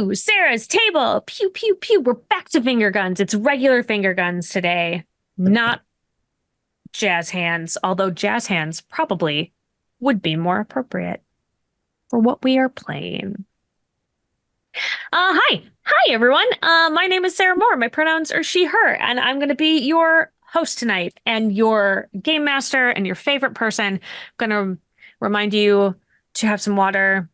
to Sarah's table. Pew, pew, pew. We're back to finger guns. It's regular finger guns today, not jazz hands, although jazz hands probably would be more appropriate for what we are playing. Hi, everyone. My name is Sarah Moore. My pronouns are she, her, and I'm going to be your host tonight and your game master and your favorite person. I'm going to remind you to have some water.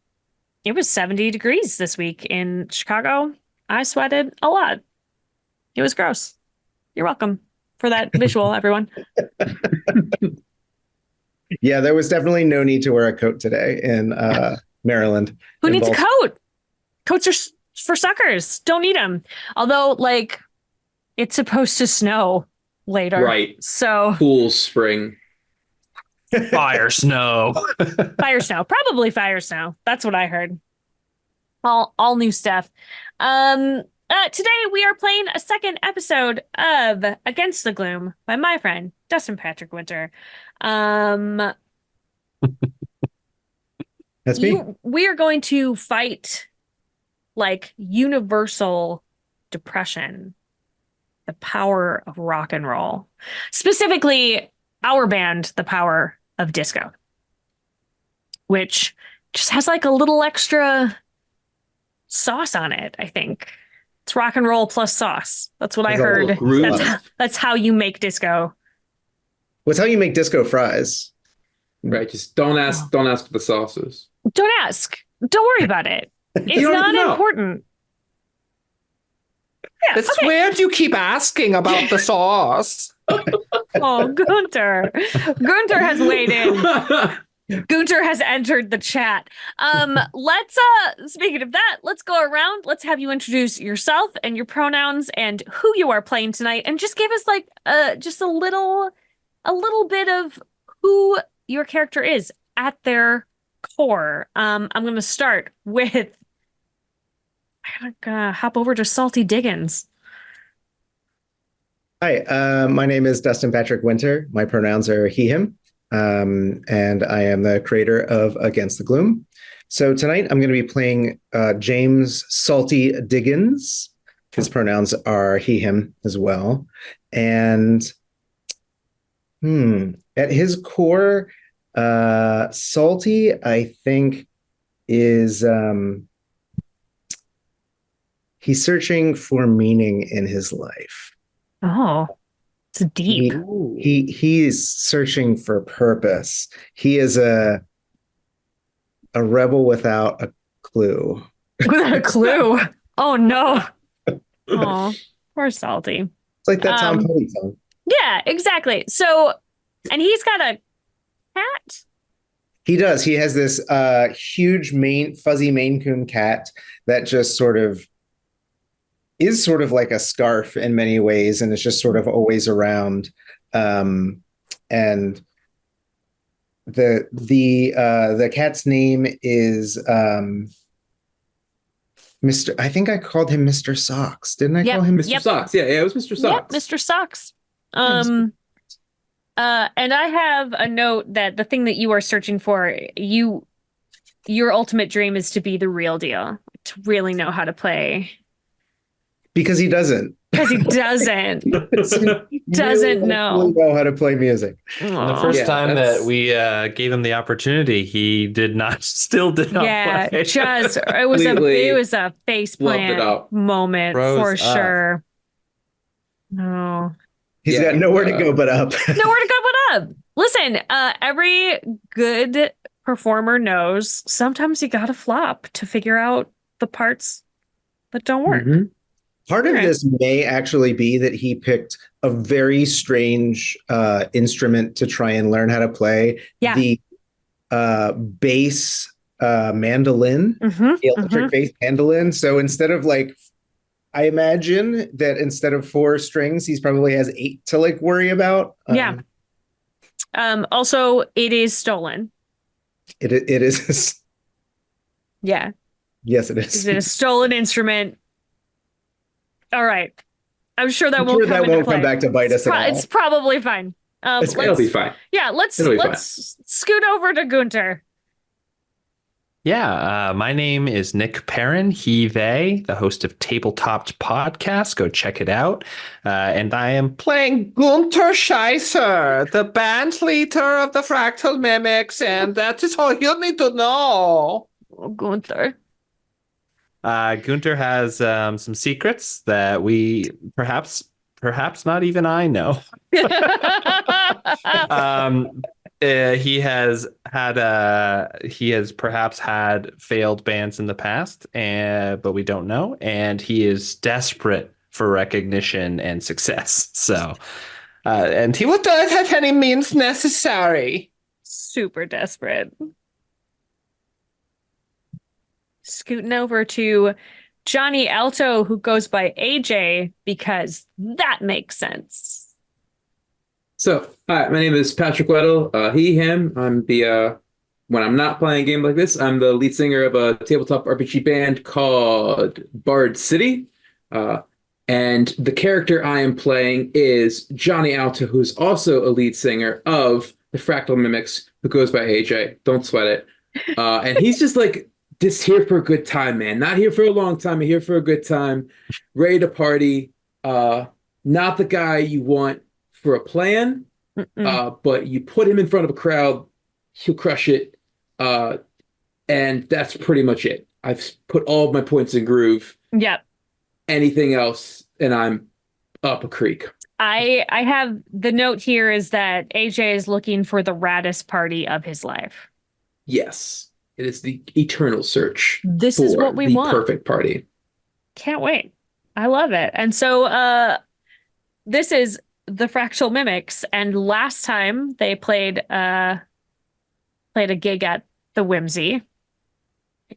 It was 70 degrees this week in Chicago. I sweated a lot. It was gross. You're welcome for that visual, everyone. Yeah, there was definitely no need to wear a coat today in Maryland. Who needs a coat? Coats are for suckers. Don't need them. Although, like, it's supposed to snow later. Right. So cool spring. Fire snow. Fire snow. Probably fire snow. That's what I heard. All new stuff. Today we are playing a second episode of Against the Gloom by my friend Dustin Patrick Winter. That's me. We are going to fight like universal depression, the power of rock and roll. Specifically, our band, The Power of Disco, which just has like a little extra sauce on it, I think. It's rock and roll plus sauce. That's what I heard. That's how you make disco. What's how you make disco fries? Right. Just don't ask for the sauces. Don't ask. Don't worry about it. It's not important. Yeah, It's weird you keep asking about the sauce. Oh, Gunter. Gunter has weighed in. Gunter has entered the chat. Let's speaking of that, let's go around. Let's have you introduce yourself and your pronouns and who you are playing tonight, and just give us like just a little bit of who your character is at their core. I'm gonna start with I'm gonna hop over to Salty Diggins. Hi, my name is Dustin Patrick Winter. My pronouns are he, him, and I am the creator of Against the Gloom. So tonight I'm going to be playing James Salty Diggins. His pronouns are he, him as well. And at his core, Salty, I think, is he's searching for meaning in his life. Oh, it's deep. He's searching for purpose. He is a rebel without a clue. Without a clue. Oh no. Oh, poor Salty. It's like that Tom Petty song. Yeah, exactly. So, and he's got a cat. He does. He has this huge fuzzy Maine Coon cat that just is sort of like a scarf in many ways, and it's just sort of always around. And the cat's name is Mr. I think I called him Mr. Socks. Didn't I call him Mr. Socks? Yeah, it was Mr. Socks. Yep, Mr. Socks. And I have a note that the thing that you are searching for, your ultimate dream is to be the real deal, to really know how to play. Because he doesn't. Because he doesn't. Really know how to play music. The first time that we gave him the opportunity, he still did not play. It was a faceplant moment for sure. No. He's got nowhere to go but up. Nowhere to go but up. Listen, every good performer knows sometimes you gotta flop to figure out the parts that don't work. Mm-hmm. Part of this may actually be that he picked a very strange instrument to try and learn how to play. Yeah. The bass mandolin, the electric bass mandolin. So instead of I imagine that instead of 4 strings, he probably has 8 to worry about. Also, it is stolen. It is. Yeah. Yes, it is. Is it a stolen instrument? All right. I'm sure that won't come back to bite us at all. It's probably fine. It'll be fine. Yeah, let's scoot over to Gunter. Yeah, my name is Nick Perron, they, the host of Tabletopped podcast. Go check it out. And I am playing Gunter Scheisser, the band leader of the Fractal Mimics, and that is all you need to know. Oh, Gunter. Gunter has some secrets that we perhaps not even I know. He has perhaps had failed bands in the past, but we don't know. And he is desperate for recognition and success. So, and he will do it at any means necessary. Super desperate. Scooting over to Johnny Alto, who goes by AJ, because that makes sense. So, hi, my name is Patrick Wheltle, he, him. I'm when I'm not playing a game like this, I'm the lead singer of a tabletop RPG band called Bard City. And the character I am playing is Johnny Alto, who's also a lead singer of the Fractal Mimics, who goes by AJ. Don't sweat it. And he's just here for a good time, man. Not here for a long time, here for a good time. Ready to party. Not the guy you want for a plan, but you put him in front of a crowd, he'll crush it. And that's pretty much it. I've put all of my points in groove. Yep. Anything else, and I'm up a creek. I have the note here is that AJ is looking for the raddest party of his life. Yes, it is the eternal search. This is what we want. Perfect party. Can't wait. I love it. And so this is the Fractal Mimics, and last time they played a gig at the Whimsy,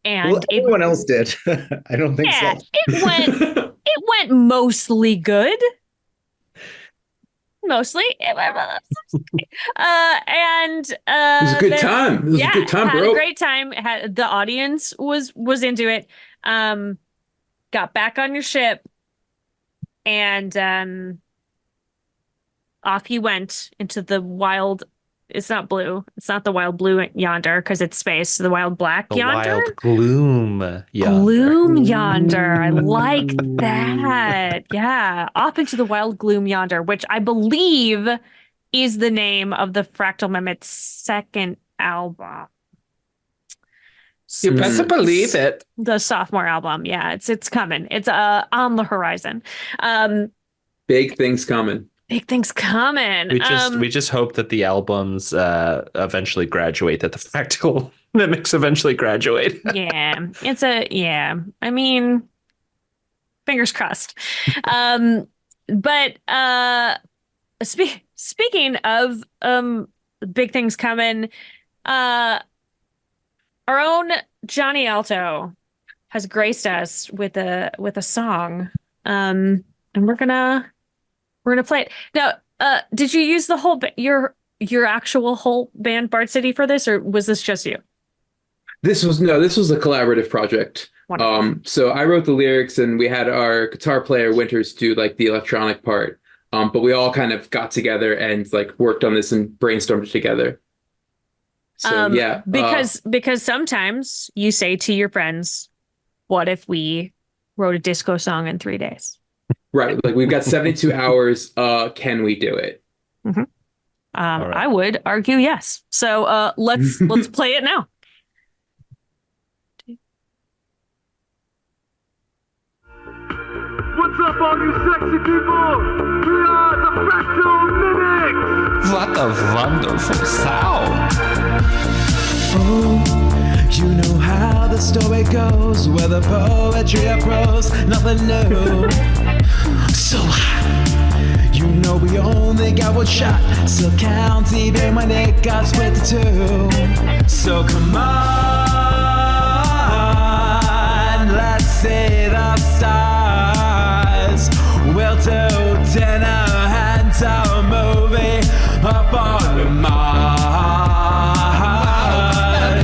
and everyone else did. I don't think so. it went mostly good. Mostly, and it was a good time. It was a good time, bro. Had a great time. The audience was into it. Got back on your ship, and off he went into the wild. It's not blue. It's not the wild blue yonder because it's space. The wild black yonder. Wild gloom yonder. Gloom yonder. I like that. Yeah. Off into the wild gloom yonder, which I believe is the name of the Fractal Mimics' second album. You better believe it. The sophomore album. Yeah, it's coming. It's on the horizon. Big things coming. Big things coming. We just hope that the albums eventually graduate, that the Fractal Mimics eventually graduate. Yeah. I mean, fingers crossed. But speaking of big things coming, our own Johnny Alto has graced us with a song, and we're gonna play it now. Did you use the whole your actual whole band Bard City for this, or was this just you? This was a collaborative project. So I wrote the lyrics, and we had our guitar player Winters do like the electronic part. But we all kind of got together and like worked on this and brainstormed it together. So yeah, because sometimes you say to your friends, "What if we wrote a disco song in 3 days?" Right. Like we've got 72 hours. Can we do it? Mm-hmm. Right. I would argue yes. So let's play it now. What's up, all you sexy people? We are the Fractal Mimics! What a wonderful sound! Oh, you know how the story goes, whether poetry or prose, nothing new. So hot, you know we only got one shot, so count even when it got split to two. So come on, let's see the stars. We'll do dinner and a movie up on Mars.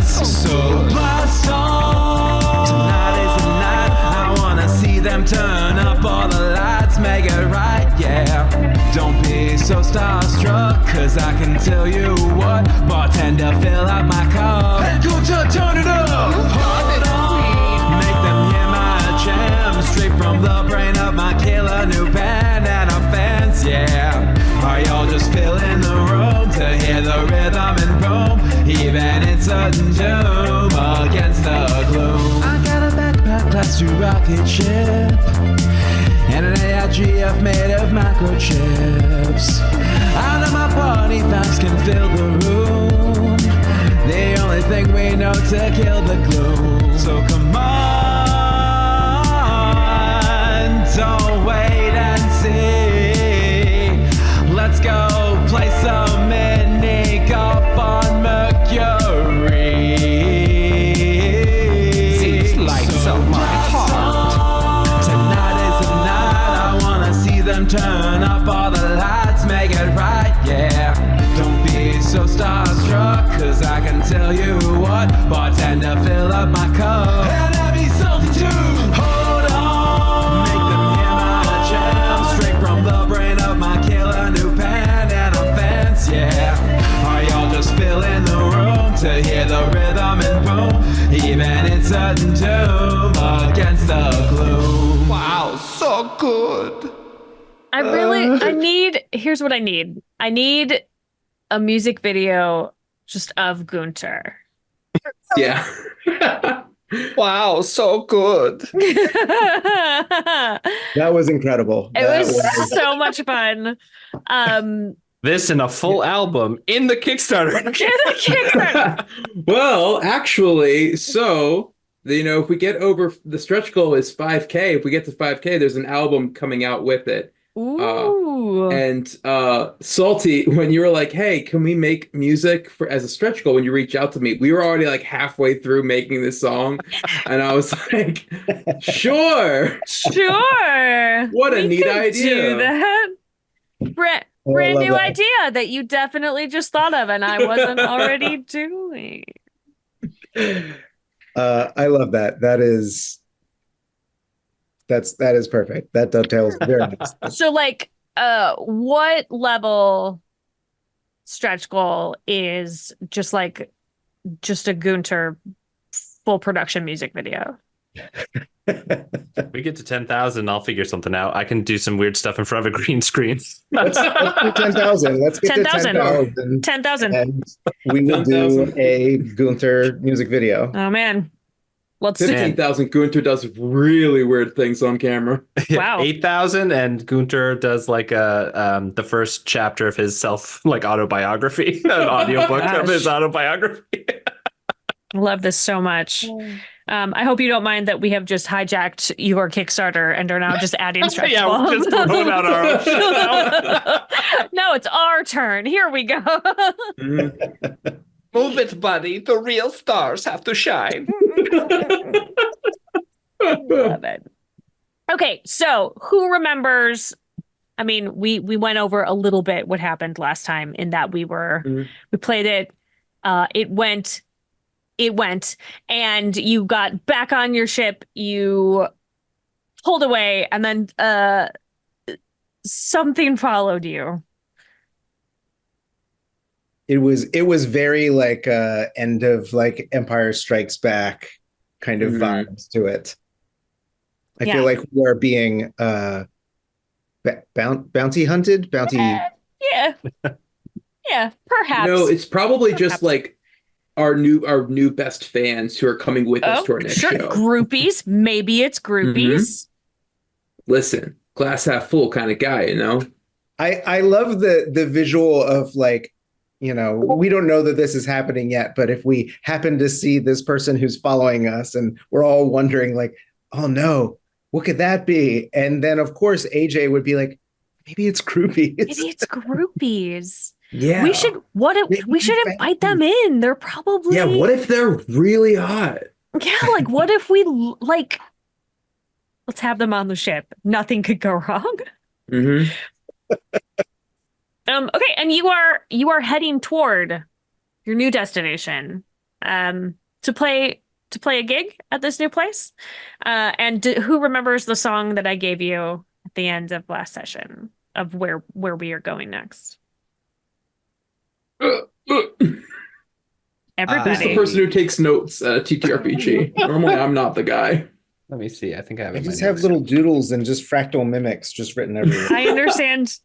So blast on. Tonight is the night. I wanna see them turn up all the lights, make it right, yeah. Don't be so starstruck. cause I can tell you what. Bartender, fill up my cup. Hey, Gunter, turn it up. Hold on. Make them hear my jam. Straight from the brain of my killer new band and our fans, yeah. Are y'all just filling the room to hear the rhythm and boom? Even in sudden doom, against the gloom. I got a backpack class 2 rocket ship and an AIGF made of microchips. I know my party facts can fill the room. The only thing we know to kill the gloom. So come on, don't wait and see. Let's go play some mini golf on Mercury. These lights So up my heart. tonight is the night. I wanna see them turn up all the lights, make it right, yeah. Don't be so starstruck, cause I can tell you what. Bartender, fill up my cup. And I'll be salty too. Hold on. Make them hear my jam. Straight from the brain of my killer new band and our fans, yeah. Are y'all just filling the room to hear the rhythm and boom? Even in sudden doom, against the gloom. Wow, so good. Here's what I need. I need a music video just of Gunter. Yeah. Wow, so good. That was incredible. It was so much fun. This and a full album in the Kickstarter. Well, actually, so if we get over the stretch goal is 5K. If we get to 5K, there's an album coming out with it. Ooh. And Salty, when you were like, "Hey, can we make music as a stretch goal?" When you reach out to me, we were already like halfway through making this song, and I was like, "Sure, Sure. what a neat could idea." Do that. Brand new idea that you definitely just thought of and I wasn't already doing. I love that. That is perfect. That dovetails very nice. So what level stretch goal is just a Gunter full production music video? We get to 10,000, I'll figure something out. I can do some weird stuff in front of a green screen. Let's do 10,000. Let's get 10,000. to 10,000. 10,000. And we will do a Gunter music video. Oh man. Let's 15,000. Gunter does really weird things on camera. Wow. 8,000, and Gunter does the first chapter of his autobiography, an audiobook of his autobiography. I love this so much. I hope you don't mind that we have just hijacked your Kickstarter and are now just adding stretch Yeah, goals. we're just throwing out our own shit now. No, it's our turn. Here we go. Move it, buddy. The real stars have to shine. Love it. Okay, so who remembers? I mean, we went over a little bit what happened last time in that we played it. It went, and you got back on your ship. You pulled away, and then something followed you. It was very end of Empire Strikes Back kind of vibes to it. I feel like we are being bounty hunted. Yeah, perhaps. It's probably just our new best fans who are coming with us to our next show. Groupies. Maybe it's groupies. Listen, glass half full kind of guy, I love the visual of we don't know that this is happening yet, but if we happen to see this person who's following us and we're all wondering oh no, what could that be? And then of course AJ would be like, maybe it's groupies. Maybe it's groupies. Yeah. We should invite them in. They're probably what if they're really hot? Yeah, what if we let's have them on the ship. Nothing could go wrong. Mm-hmm. Okay, and you are heading toward your new destination to play a gig at this new place. And who remembers the song that I gave you at the end of last session of where we are going next? Everybody. Who's the person who takes notes at a TTRPG? Normally, I'm not the guy. Let me see. I think I have I it in my just have notes. little doodles and just fractal mimics just written everywhere. I understand.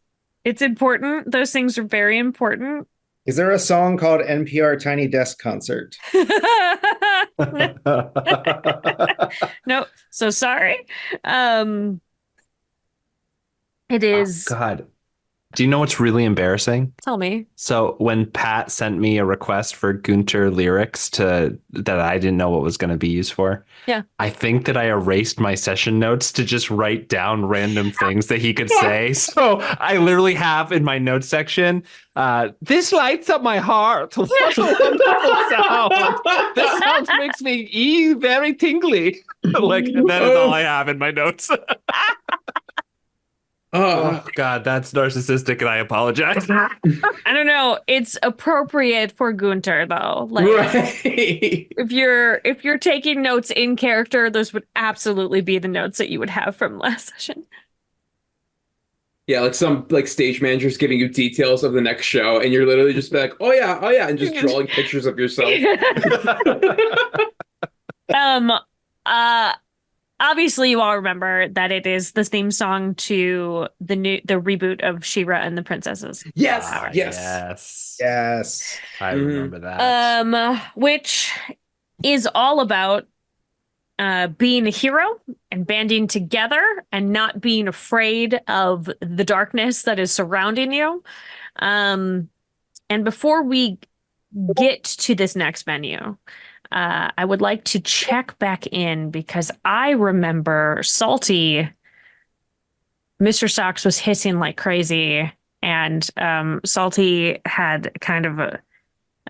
It's important. Those things are very important. Is there a song called NPR Tiny Desk Concert? No, so sorry. It is. Oh, God. Do you know what's really embarrassing? Tell me. So when Pat sent me a request for Gunter lyrics that I didn't know what was going to be used for. Yeah. I think that I erased my session notes to just write down random things that he could say. So I literally have in my notes section, this lights up my heart. What a wonderful sound. This sound makes me very tingly. Like, that is all I have in my notes. Oh, God, that's narcissistic, and I apologize. I don't know. It's appropriate for Gunter, though. Like, Right. if you're taking notes in character, those would absolutely be the notes that you would have from last session. Yeah, like some like stage managers giving you details of the next show, and you're literally just like, oh yeah, and just drawing pictures of yourself. Obviously, you all remember that it is the theme song to the reboot of She-Ra and the Princesses. Yes, Yes. Yes. I remember that. Which is all about being a hero and banding together and not being afraid of the darkness that is surrounding you. And before we get to this next menu, I would like to check back in because I remember Salty, Mr. Socks was hissing like crazy, and Salty had kind of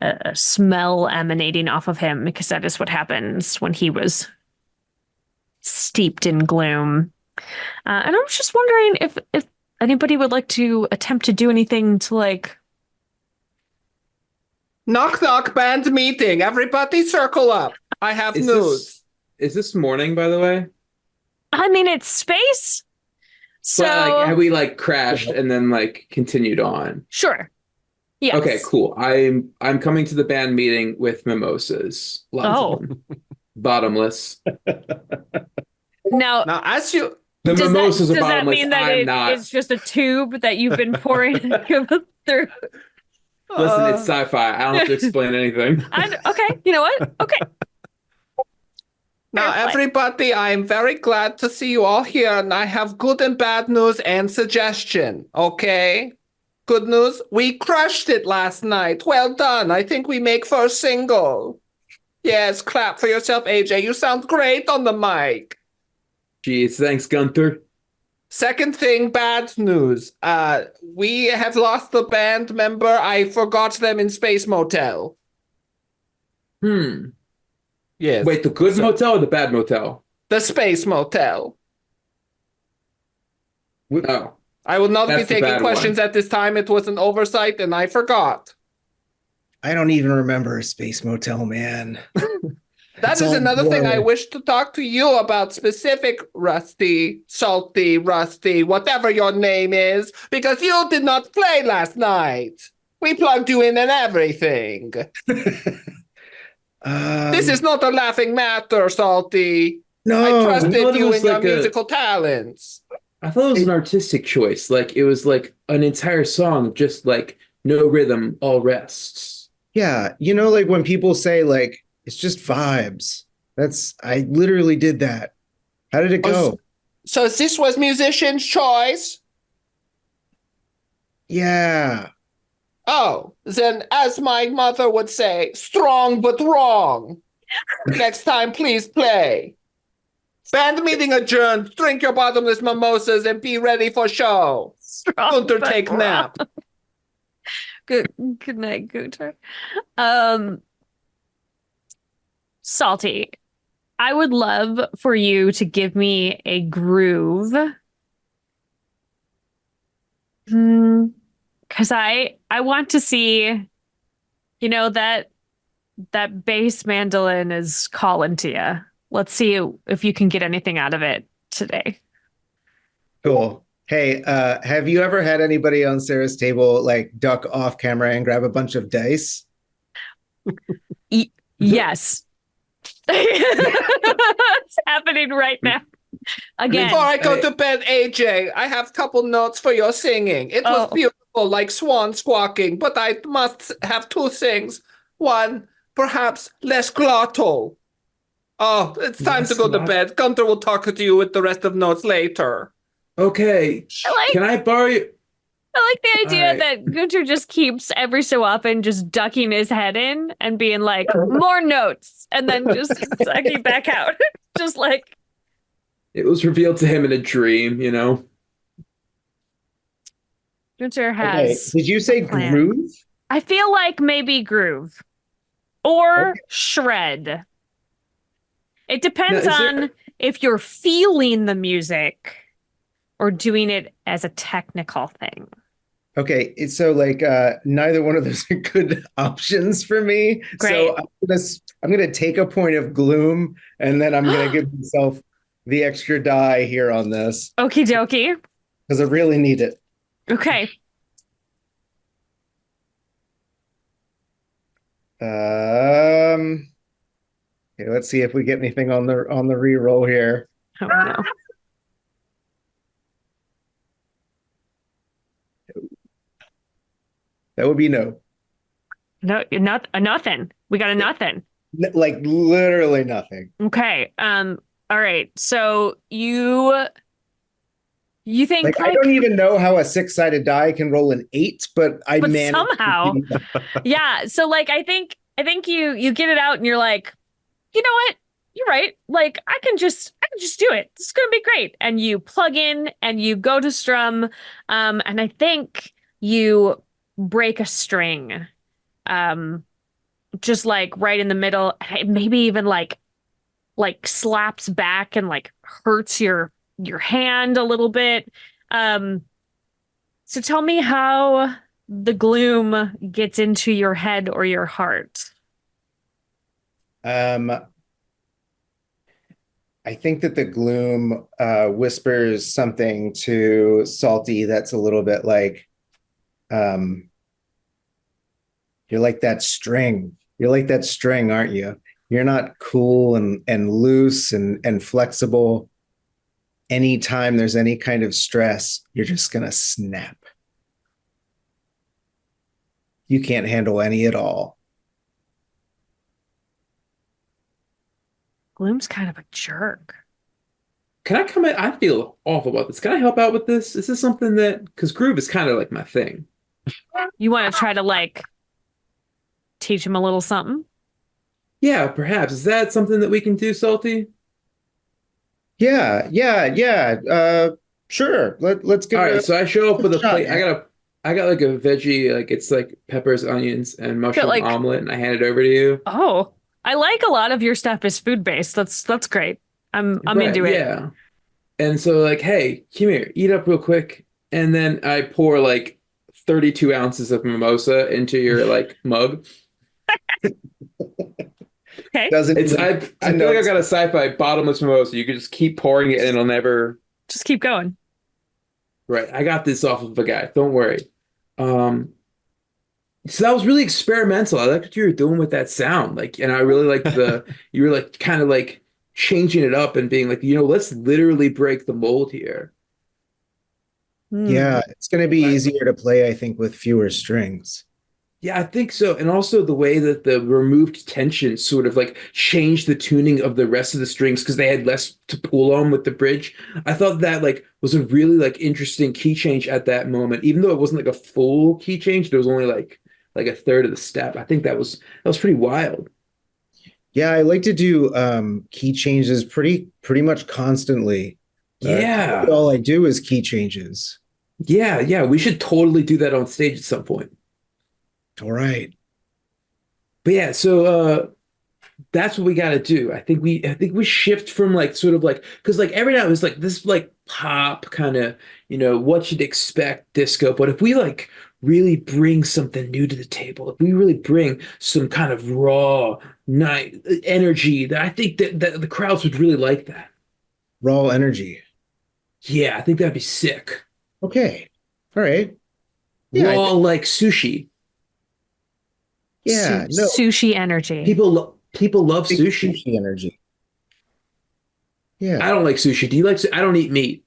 a smell emanating off of him because that is what happens when he was steeped in gloom. And I was just wondering if anybody would like to attempt to do anything to like... Knock, knock, band meeting. Everybody circle up. I have news. Is this morning, by the way? I mean, it's space. So But, like, have we like crashed and then like continued on? Sure. Yes. Okay, cool. I'm coming to the band meeting with mimosas. Lots of them. Bottomless. Now, as you... The mimosas are does that bottomless. mean that I'm not. it's just a tube that you've been pouring through? Listen, it's sci-fi. I don't have to explain anything. Okay, you know what? Okay. Now, everybody, I'm very glad to see you all here, and I have good and bad news and suggestion, okay? Good news, we crushed it last night. Well done. I think we make first single. Yes, clap for yourself, AJ. You sound great on the mic. Jeez, thanks, Gunther. Second thing, bad news. We have lost the band member. I forgot them in Space Motel. Yes. Wait, the good motel or the bad motel? The Space Motel. Oh. I will not be That's the taking bad questions one. at this time. It was an oversight and I forgot. I don't even remember Space Motel, man. That is another thing I wish to talk to you about, specific Rusty, Salty, Rusty, whatever your name is, because you did not play last night. We plugged you in and everything. This is not a laughing matter, Salty. No. I trusted thought it you was in your like a- musical talents. I thought it was an artistic choice. Like, it was like an entire song, just like no rhythm, all rests. Yeah, you know, like when people say like it's just vibes. I literally did that. How did it go? So this was musician's choice? Yeah. Oh, then as my mother would say, strong but wrong. Next time, please play. Band meeting adjourned. Drink your bottomless mimosas and be ready for show. Gunter, take nap. Good night, Gunter. Salty, I would love for you to give me a groove. Because I want to see, you know, that bass mandolin is calling to you. Let's see if you can get anything out of it today. Cool. Hey, have you ever had anybody on Sarah's table like duck off camera and grab a bunch of dice? Yes. It's happening right now. Again. Before I go to bed, AJ, I have a couple notes for your singing. It was beautiful, like swan squawking, but I must have two things. One, perhaps less glottal. Oh, it's time to go to bed. Gunter will talk to you with the rest of notes later. Okay. Can I borrow you? I like the idea that Gunter just keeps every so often just ducking his head in and being like, more notes, and then just sucking back out. Just like. It was revealed to him in a dream, you know? Gunter has. Did you say groove? I feel like maybe groove or shred. It depends on if you're feeling the music or doing it as a technical thing. Okay, so like neither one of those are good options for me. Great. So I'm gonna take a point of gloom, and then I'm gonna give myself the extra die here on this. Okie dokie. Because I really need it. Okay. Okay, let's see if we get anything on the reroll here. Oh no. That would be no. No, not a nothing. We got a nothing. Like literally nothing. Okay. All right. So you think like I don't even know how a 6-sided die can roll an 8, but managed somehow. Yeah. So like I think you get it out and you're like, you know what? You're right. Like I can just do it. This is gonna be great. And you plug in and you go to strum. And I think you break a string. Just like right in the middle, maybe even like slaps back and like hurts your hand a little bit. So tell me how the gloom gets into your head or your heart. I think that the gloom whispers something to Salty that's a little bit like, you're like that string. You're like that string, aren't you? You're not cool and loose and flexible. Anytime there's any kind of stress, you're just going to snap. You can't handle any at all. Gloom's kind of a jerk. Can I come in? I feel awful about this. Can I help out with this? Is this something that, because groove is kind of like my thing. You want to try to like teach him a little something? Yeah, perhaps. Is that something that we can do, Salty? Yeah. Sure. Let's get. All right. So I show up with a plate. I got like a veggie, like it's like peppers, onions, and mushroom omelet, and I hand it over to you. Oh, I like a lot of your stuff is food based. That's great. I'm into it. Yeah. And so like, hey, come here, eat up real quick, and then I pour like 32 ounces of mimosa into your like mug. Okay. I feel like I got a sci-fi bottomless mimosa. You could just keep pouring it and it'll never. Just keep going. Right. I got this off of a guy. Don't worry. So that was really experimental. I liked what you were doing with that sound. Like, and I really liked you were like kind of like changing it up and being like, let's literally break the mold here. Yeah, it's going to be easier to play, I think, with fewer strings. Yeah, I think so. And also the way that the removed tension sort of like changed the tuning of the rest of the strings because they had less to pull on with the bridge. I thought that like was a really like interesting key change at that moment. Even though it wasn't like a full key change, there was only like a third of the step. I think that was pretty wild. Yeah, I like to do key changes pretty much constantly. Yeah. All I do is key changes. Yeah. We should totally do that on stage at some point. All right. But yeah, so that's what we got to do. I think we shift from like sort of like, because like every night was like this like pop kind of, what you'd expect disco. But if we like really bring something new to the table, if we really bring some kind of raw night energy, that I think that the crowds would really like that. Raw energy. Yeah, I think that'd be sick. Okay. All right. Yeah, Raw like sushi. Yeah. No. Sushi energy. People love Big sushi. sushi energy. I Yeah. don't like sushi. Do you like? I don't eat meat.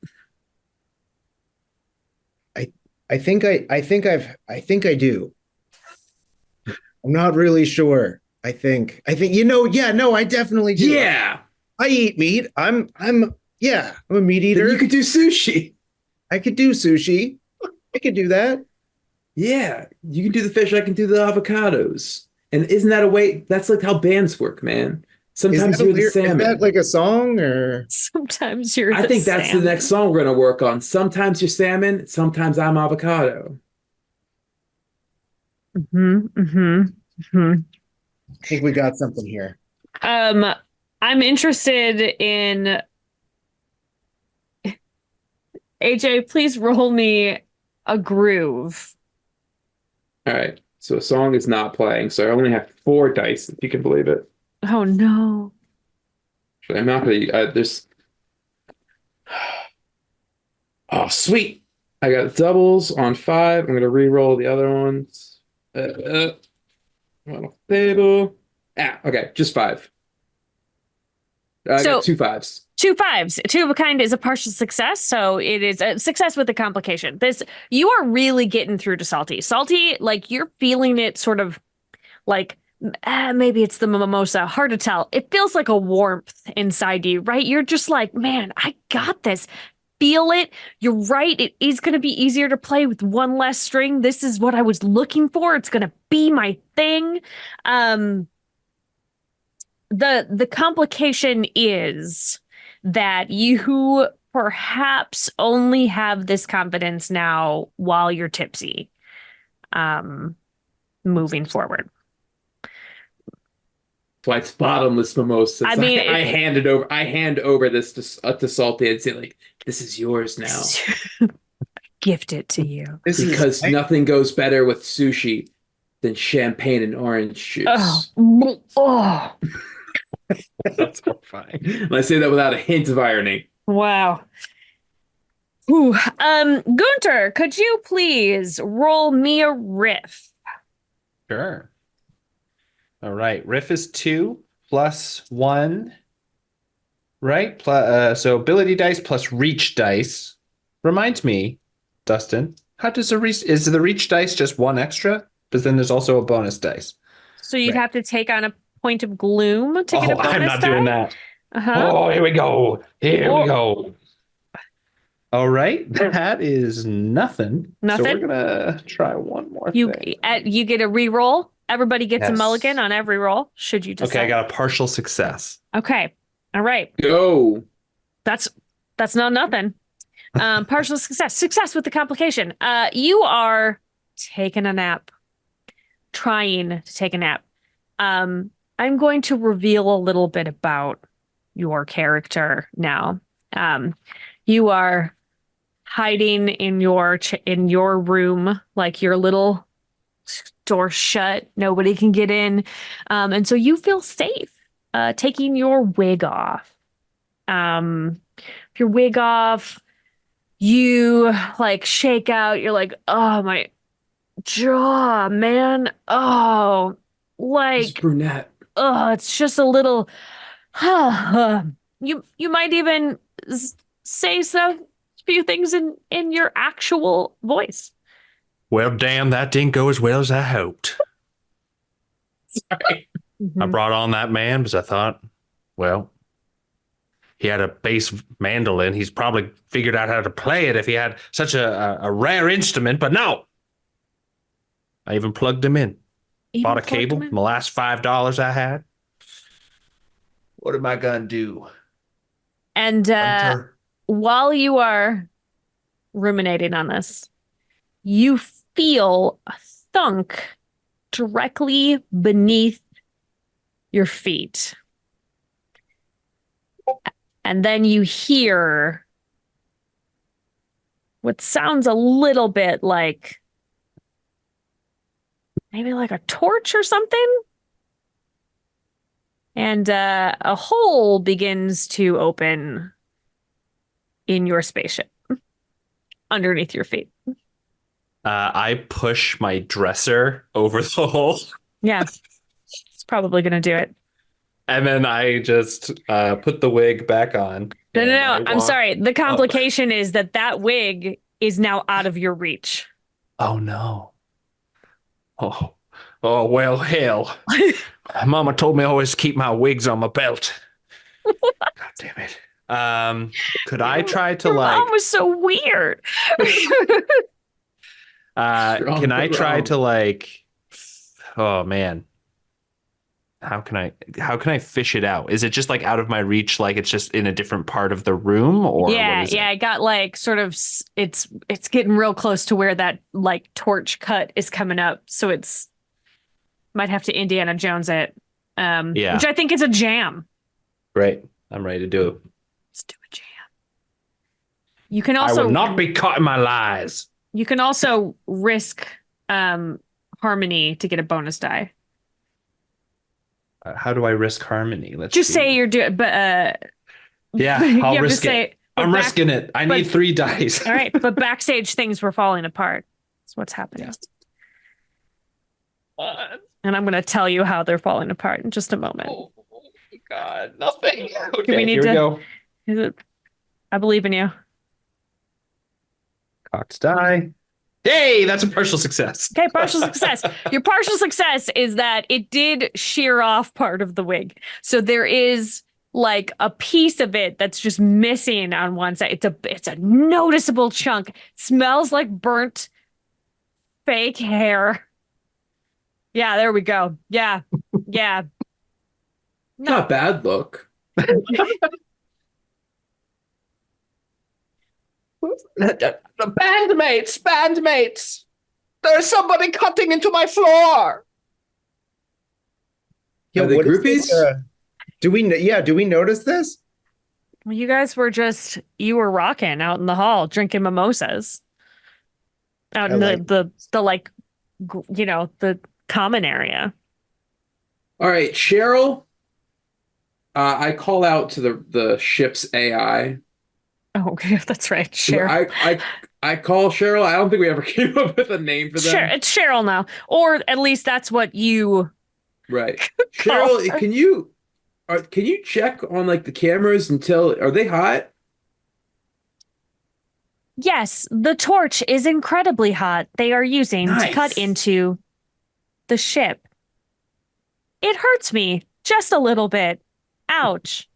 I think I do. I'm not really sure. Yeah, no, I definitely do. Yeah, I eat meat. Yeah, I'm a meat then eater. you could do sushi. I could do sushi. I could do that. Yeah, you can do the fish. I can do the avocados. And isn't that a way? That's like how bands work, man. Sometimes you're the Is salmon. that like a song or? Sometimes you're I think that's the next song we're gonna work on. Sometimes you're salmon. Sometimes I'm avocado. I think we got something here. I'm interested in AJ, please roll me a groove. All right. So a song is not playing. So I only have 4 dice, if you can believe it. Oh no. Actually, I'm not gonna. There's. Oh, sweet! I got doubles on 5. I'm gonna re-roll the other ones. On the table. Okay, just 5. I got 2 5s. 2 5s. 2 of a kind is a partial success, so it is a success with a complication. You are really getting through to Salty. Salty, like you're feeling it sort of like maybe it's the mimosa, hard to tell. It feels like a warmth inside you, right? You're just like, man, I got this. Feel it. You're right. It is going to be easier to play with one less string. This is what I was looking for. It's going to be my thing. The complication is that you perhaps only have this confidence now while you're tipsy, moving forward. Why it's bottomless mimosas. I mean, I hand over this to Salty and say, like, this is yours now. Gift it to you. Because nothing goes better with sushi than champagne and orange juice. Oh. That's horrifying. And I say that without a hint of irony. Wow. Ooh. Gunter, could you please roll me a riff? Sure. All right. Riff is 2 plus 1. Right? So ability dice plus reach dice. Reminds me, Dustin, how does is the reach dice just 1 extra? But then there's also a bonus dice. So you'd have to take on a point of gloom to get a bonus I'm not die? doing that. Uh-huh. Oh, here we go. Here we go. All right. That is nothing. Nothing? So we're going to try one more thing. You get a re-roll. Everybody gets a Yes. mulligan on every roll, should you decide. Okay, I got a partial success. Okay. All right. Go. That's not nothing. Partial success. Success with the complication. You are taking a nap. Trying to take a nap. I'm going to reveal a little bit about your character now. You are hiding in your room, like your little door shut. Nobody can get in. And so you feel safe taking your wig off. Your wig off, you like shake out. You're like, oh, my jaw, man. Oh, It's like, brunette. oh, it's just a little. You might even say some few things in your actual voice. Well, damn, that didn't go as well as I hoped. Sorry. I brought on that man because I thought, well, he had a bass mandolin. He's probably figured out how to play it if he had such a rare instrument, but no. I even plugged him in. Bought a cable, my last $5 I had. What am I going to do? And while you are ruminating on this, you feel a thunk directly beneath your feet. And then you hear what sounds a little bit like maybe like a torch or something. And a hole begins to open in your spaceship. underneath your feet. I push my dresser over the hole. Yeah. It's probably going to do it. And then I just put the wig back on. No, and I I'm walk sorry. The up. complication is that wig is now out of your reach. Oh, no. Oh, well, hell. Mama told me always keep my wigs on my belt. God damn it. Could I try to Your like... mom was so weird. can I try to like... Oh, man. How can I fish it out? Is it just like out of my reach, like it's just in a different part of the room, or yeah, what is yeah, it? it got like sort of it's getting real close to where that like torch cut is coming up, so it's might have to Indiana Jones it. Yeah. Which I think is a jam. Great. I'm ready to do it. Let's do a jam. You can also I will not be caught in my lies. You can also risk harmony to get a bonus die. How do I risk harmony? Let's Just see. say you're doing, but yeah, you I'll have risk to say, it. I'm risking it. I need 3 dice. All right, but backstage things were falling apart. That's what's happening. And I'm going to tell you how they're falling apart in just a moment. Oh God, nothing. Okay, we need here to- we go. Is it? I believe in you. Cox die. Yay, that's a partial success. Okay, partial success. Your partial success is that it did shear off part of the wig. So there is like a piece of it that's just missing on one side. It's a noticeable chunk. It smells like burnt fake hair. Yeah, there we go. Yeah. Yeah. Not bad look. Bandmates! There's somebody cutting into my floor! Yo, Are they what is groupies? this, do we notice this? Well, you guys were you were rocking out in the hall, drinking mimosas. Out in the like, the common area. All right, Cheryl. I call out to the ship's AI. Oh, okay, that's right. Cheryl. I call Cheryl. I don't think we ever came up with a name for them. It's Cheryl now. Or at least that's what you... Right. Cheryl, can you check on like the cameras and tell, are they hot? Yes, the torch is incredibly hot. They are using to Nice. cut into the ship. It hurts me just a little bit. Ouch.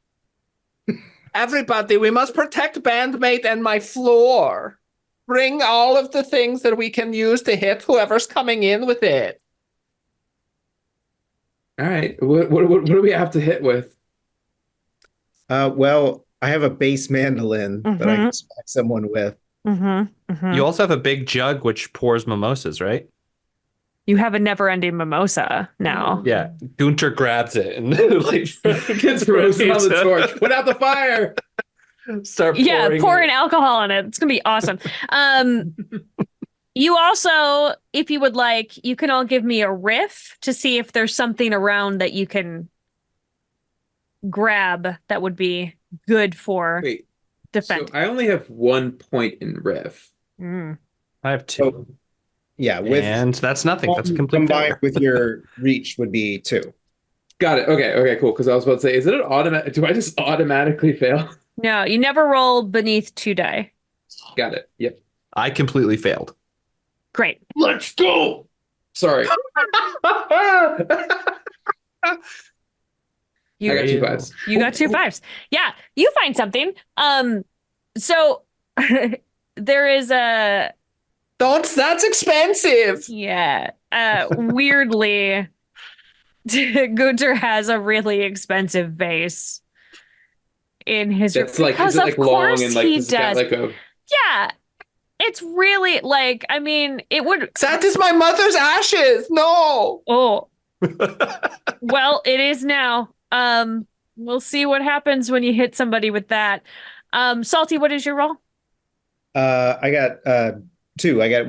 Everybody, we must protect Bandmate and my floor. Bring all of the things that we can use to hit whoever's coming in with it. All right. What do we have to hit with? Well, I have a bass mandolin that I can smack someone with. You also have a big jug which pours mimosas, right? You have a never-ending mimosa now. Yeah. Gunter grabs it and like Gets roasted on the torch. Put out the fire. Start Pouring alcohol on it. It's gonna be awesome. You also, if you would like, you can all give me a riff to see if there's something around that you can grab that would be good for Wait. defense. So I only have 1 point in riff. Mm. I have 2. Oh, yeah, with And that's nothing. That's a complete combined failure. with your reach would be 2. Got it. Okay, cool. Because I was about to say, is it an automatic? Do I just automatically fail? No, you never roll beneath 2 die. Got it. Yep. I completely failed. Great. Let's go. Sorry. I You got 2 5s. You got 2 5s. Yeah, you find something. So there is a That's expensive. weirdly Gunter has a really expensive vase in his room. That's like, Because is it like of long course and like he this got does. like a Yeah. It's really like, I mean, it would That is my mother's ashes. No. oh well, it is now. We'll see what happens when you hit somebody with that. Salty, what is your roll? I got 2. I got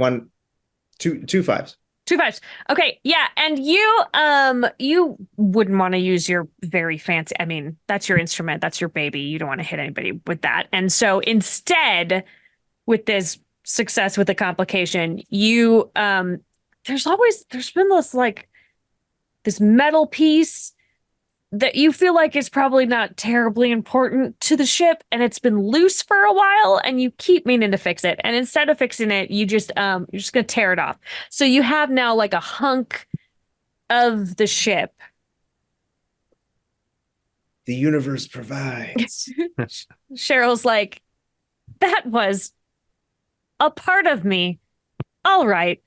2 5s. 2 5s. Okay, yeah, and you wouldn't want to use your very fancy. I mean, that's your instrument, that's your baby. You don't want to hit anybody with that. And so instead, with this success with the complication. You there's been this metal piece that you feel like is probably not terribly important to the ship, and it's been loose for a while, and you keep meaning to fix it. And instead of fixing it, you're just gonna tear it off. So you have now like a hunk of the ship. The universe provides. Cheryl's like, that was a part of me. All right.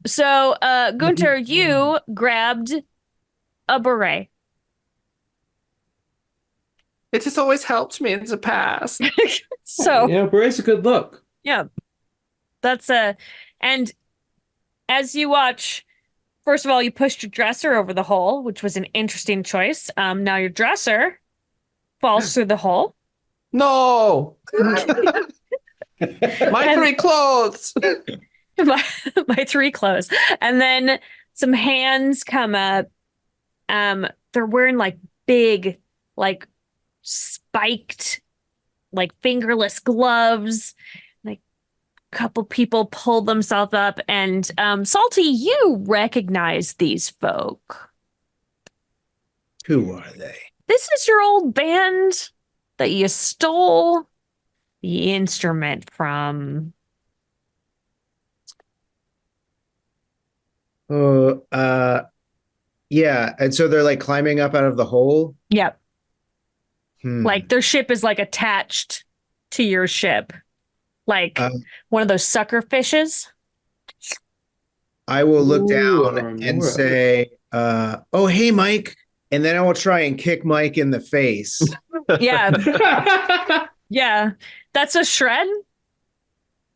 So Gunter, you grabbed a beret. It has always helped me in the past. So Yeah, beret's a good look. yeah, that's and as you watch, first of all, you pushed your dresser over the hole, which was an interesting choice. Now your dresser falls through the hole. No! My three clothes! my three clothes. And then some hands come up. They're wearing like big, like spiked, like fingerless gloves. Like a couple people pull themselves up, and Salty, you recognize these folk. Who are they? This is your old band that you stole the instrument from. Yeah. And so they're like climbing up out of the hole. Yep. Hmm. Like their ship is like attached to your ship. Like one of those sucker fishes. I will look Ooh, down and Aurora. say, oh, hey, Mike. And then I will try and kick Mike in the face. Yeah. Yeah. That's a shred.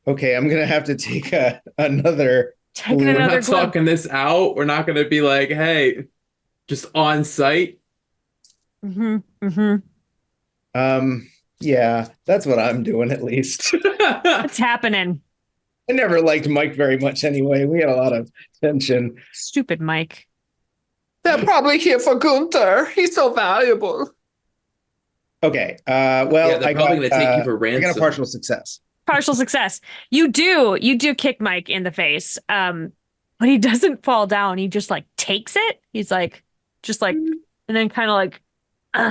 Okay, I'm going to have to take another. Taking We're We're another not glove. talking this out. We're not going to be like, hey, just on site. Yeah, that's what I'm doing at least. What's happening? I never liked Mike very much anyway. We had a lot of tension. Stupid Mike. They're probably here for Gunter. He's so valuable. Okay, Yeah, well, they're probably going to take you for I got ransom. a partial success. Partial success. You do kick Mike in the face. But he doesn't fall down. He just like takes it. He's like, just like, and then kind of like, He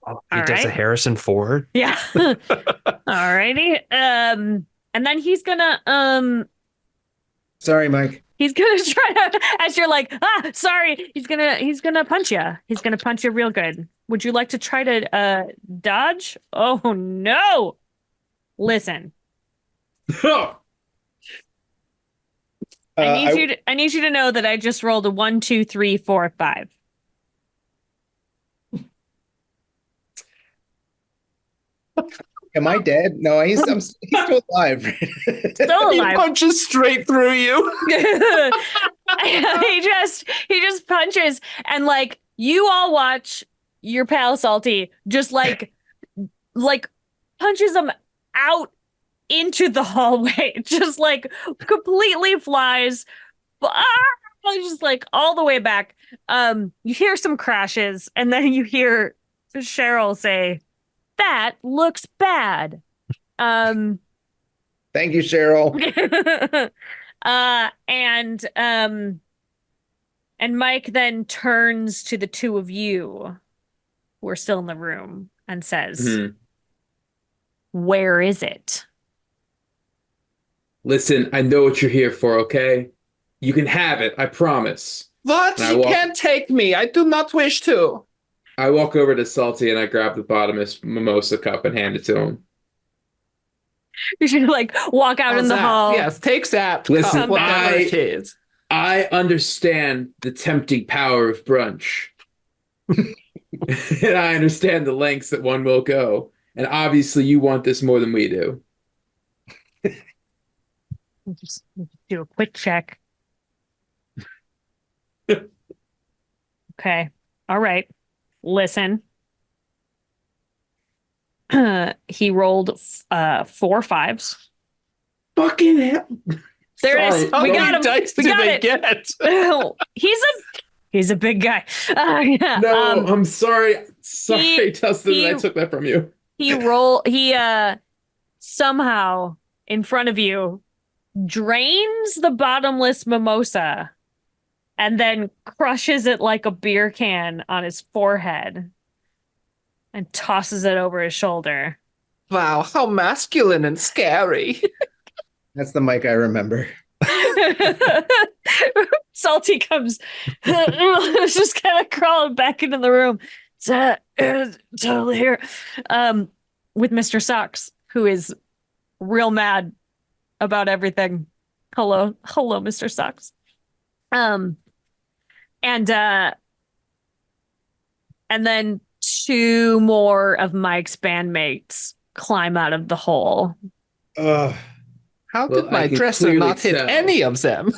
all does a right. Harrison Ford. Yeah. Alrighty. And then he's gonna Sorry, Mike. he's gonna try to, as you're like, sorry, he's gonna punch you. He's gonna punch you real good. Would you like to try to dodge? Oh no. Listen. I need you to know that I just rolled a 1, 2, 3, 4, 5. Am I dead? No, he's still alive. Still He alive. punches straight through you. he just punches, and like you all watch your pal Salty just like punches him out into the hallway, just like completely flies just like all the way back. You hear some crashes, and then you hear Cheryl say, "That looks bad." Thank you, Cheryl. And Mike then turns to the two of you who are still in the room and says, Mhm. "Where is it?" Listen, I know what you're here for, okay? You can have it, I promise. What? And I You walk- can't take me. I do not wish to. I walk over to Salty and I grab the bottomless mimosa cup and hand it to him. You should like walk out in the How's that? hall. Yes, take that. Listen, cup, whatever I- it is. I understand the tempting power of brunch. And I understand the lengths that one will go. And obviously you want this more than we do. Just do a quick check. Okay. All right. Listen. He rolled 4 5s. Fucking hell. There it is. How We many got him. dice We did got they it. get? He's a big guy. Yeah. No, I'm sorry. Sorry, Dustin, he- that I took that from you. He somehow in front of you drains the bottomless mimosa and then crushes it like a beer can on his forehead and tosses it over his shoulder. Wow, how masculine and scary. That's the mic I remember. Salty comes just kind of crawling back into the room. Totally here. With Mr. Socks, who is real mad about everything. Hello, Mr. Socks. And then two more of Mike's bandmates climb out of the hole. Ugh. How did my dresser not hit any of them?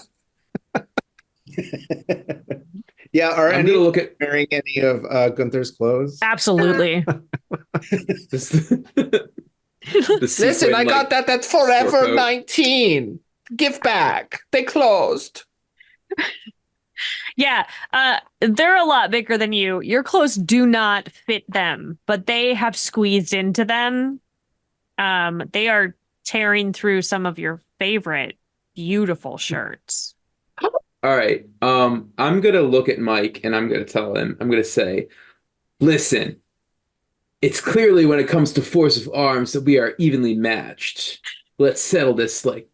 Yeah, are I'm any gonna look at wearing any of Gunther's clothes? Absolutely. Listen, I got that at Forever 19. Give back. They closed. Yeah, they're a lot bigger than you. Your clothes do not fit them, but they have squeezed into them. They are tearing through some of your favorite beautiful shirts. All right. I'm gonna look at Mike and I'm gonna tell him, I'm gonna say, listen, it's clearly when it comes to force of arms that we are evenly matched. Let's settle this like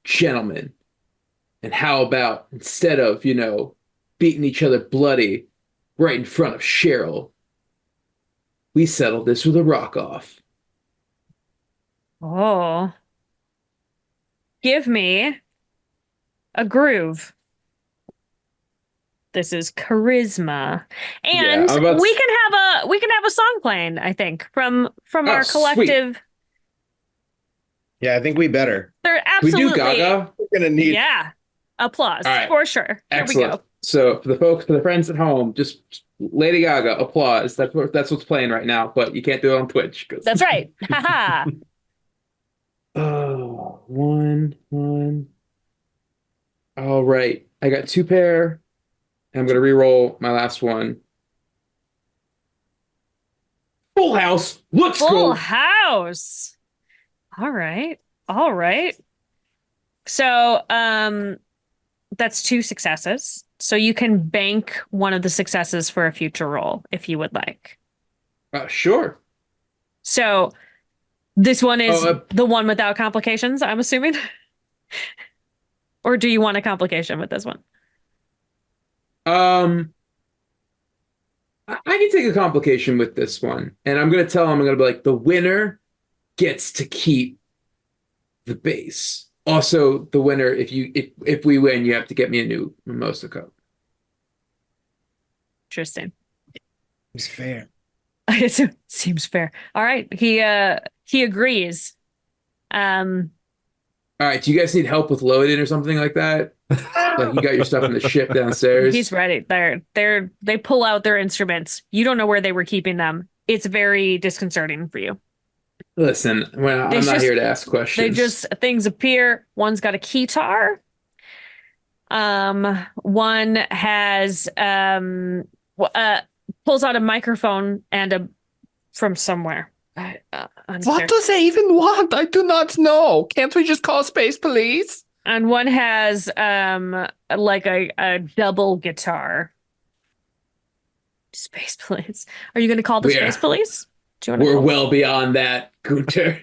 gentlemen. And how about instead of, beating each other bloody right in front of Cheryl, we settle this with a rock off. Oh. Give me a groove. This is charisma. And Yeah, we can have a song playing, I think, from our collective. Sweet. Yeah, I think we better. They're We absolutely do Gaga? We're gonna need. Yeah. Applause. All right. For sure. Excellent. Here we go. So for the friends at home, just Lady Gaga, applause. That's what's playing right now, but you can't do it on Twitch. That's right. Haha. Oh, one. All right. I got 2 pair. And I'm going to re-roll my last one. Full house. Let's Full go. house. All right. So, that's 2 successes. So you can bank one of the successes for a future roll if you would like. Sure. So this one is the one without complications, I'm assuming. Or do you want a complication with this one? I can take a complication with this one. And I'm going to tell him, I'm going to be like, the winner gets to keep the base. Also, the winner, if we win, you have to get me a new mimosa cup. Interesting. It's fair. It seems fair. All right. He agrees. All right. Do you guys need help with loading or something like that? Like you got your stuff in the ship downstairs? He's ready. They pull out their instruments. You don't know where they were keeping them. It's very disconcerting for you. Listen, I'm not here to ask questions. Things appear. One's got a keytar. One has pulls out a microphone and from somewhere. What do they even want? I do not know. Can't we just call Space Police? And one has like a double guitar. Space Police. Are you going to call the Space Police? We're well beyond that, Gunter.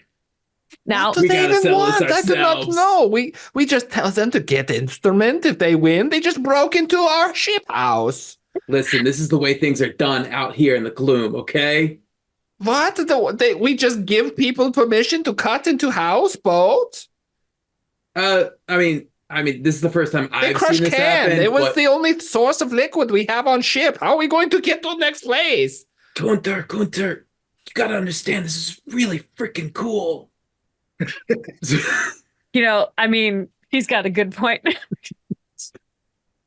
Now, what do they even want? I do not know. We just tell them to get instrument. If they win, they just broke into our ship house. Listen, this is the way things are done out here in the gloom, okay? What? We just give people permission to cut into houseboats? I mean, this is the first time I've seen this happen. It was the only source of liquid we have on ship. How are we going to get to the next place? Gunter, you gotta understand, this is really freaking cool. He's got a good point.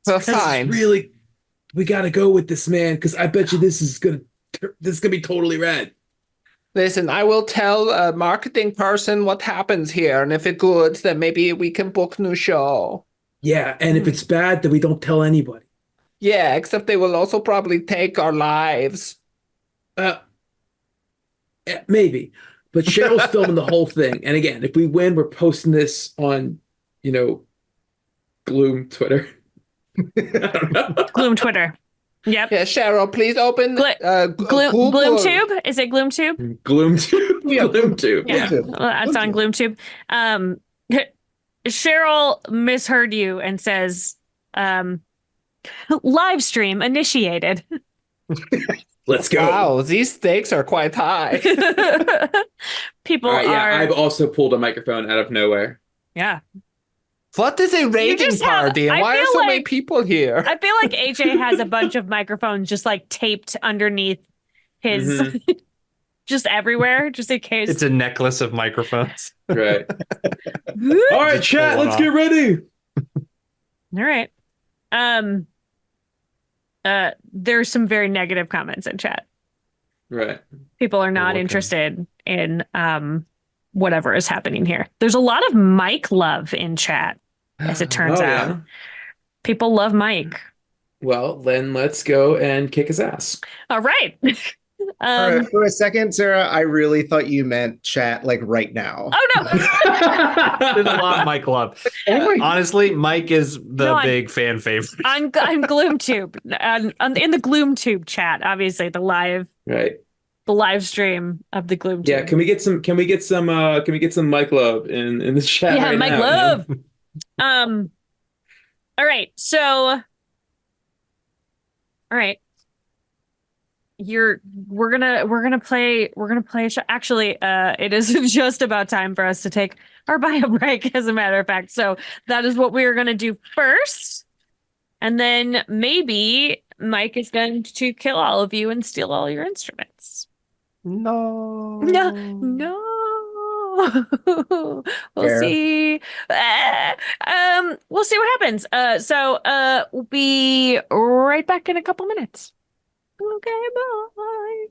Well, fine. Really, we gotta go with this, man, because I bet you this is gonna be totally rad. Listen, I will tell a marketing person what happens here, and if it's good, then maybe we can book new show. Yeah, and if it's bad, then we don't tell anybody. Yeah, except they will also probably take our lives. Maybe. but Cheryl's filming the whole thing. And again, if we win, we're posting this on, Gloom Twitter. I don't know. Gloom Twitter. Yep. Yeah, Cheryl, please open GloomTube? Is it GloomTube? GloomTube. Yeah, GloomTube. Yeah. Gloomtube. Well, that's on GloomTube. Cheryl misheard you and says, live stream initiated. Let's go. Wow, these stakes are quite high. People All right, are. I've also pulled a microphone out of nowhere. Yeah. What is a raiding just have- party? And I why are feel so many like- people here? I feel like AJ has a bunch of microphones just like taped underneath his, just everywhere, just in case. It's a necklace of microphones. Right. All right, Just chat, pull it let's get ready. All right. There's some very negative comments in chat. Right. People are not okay. interested in whatever is happening here. There's a lot of Mike love in chat, as it turns out. Yeah. People love Mike. Well, then let's go and kick his ass. All right. For a second, Sarah, I really thought you meant chat like right now. Oh no. There's a lot of Mike love. Honestly, Mike is the big fan favorite. on GloomTube, in the GloomTube chat, obviously the live stream of the GloomTube. Yeah, can we get some Mike love in the chat? Yeah, right Mike now, love. All right, so all right. We're gonna play a show. Actually, it is just about time for us to take our bio break, as a matter of fact. So that is what we are gonna do first. And then maybe Mike is going to kill all of you and steal all your instruments. No. No. We'll Fair. see. We'll see what happens. So we'll be right back in a couple minutes. Okay, bye.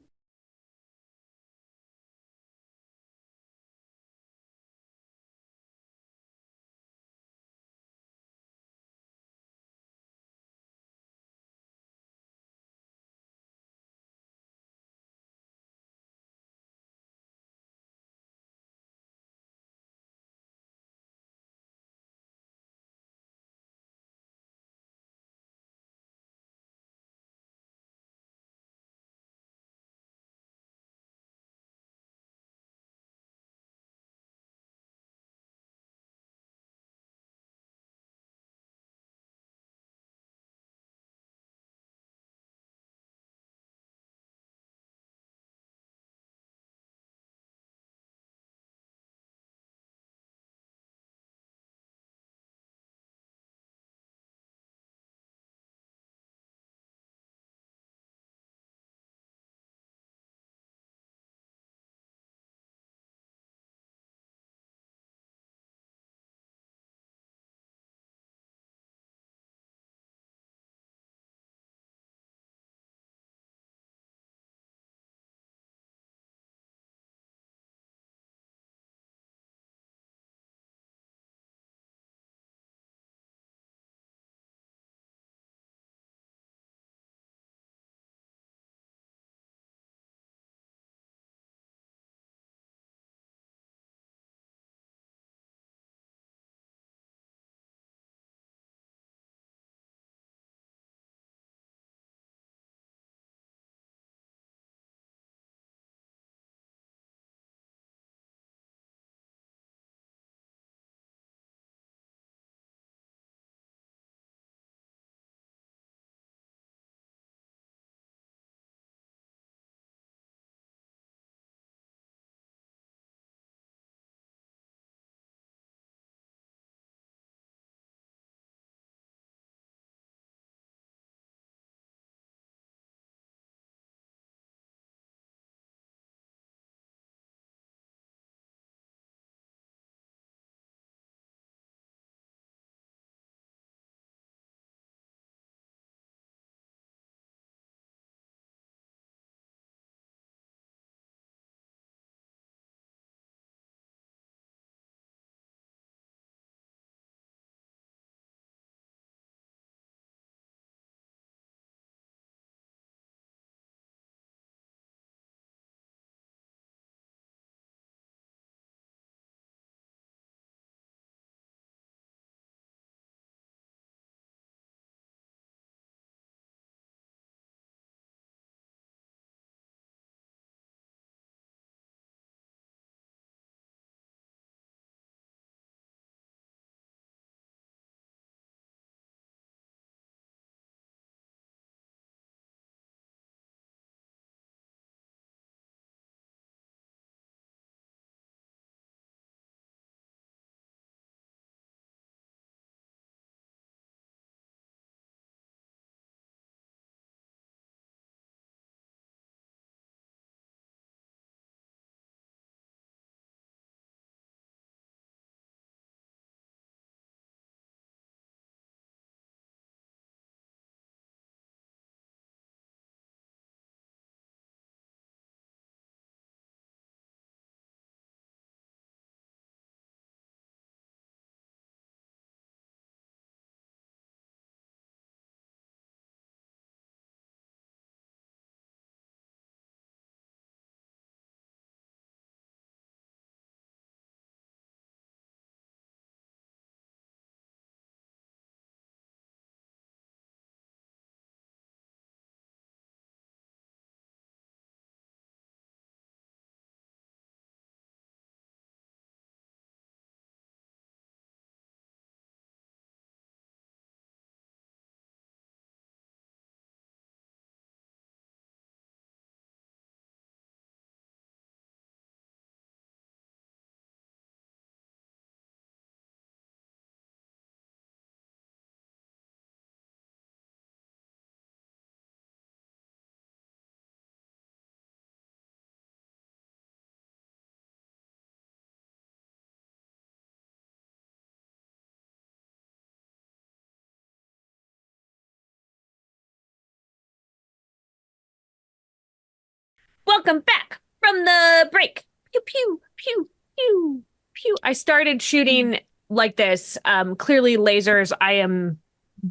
Welcome back from the break. Pew, pew, pew, pew, pew. I started shooting like this. Clearly lasers. I am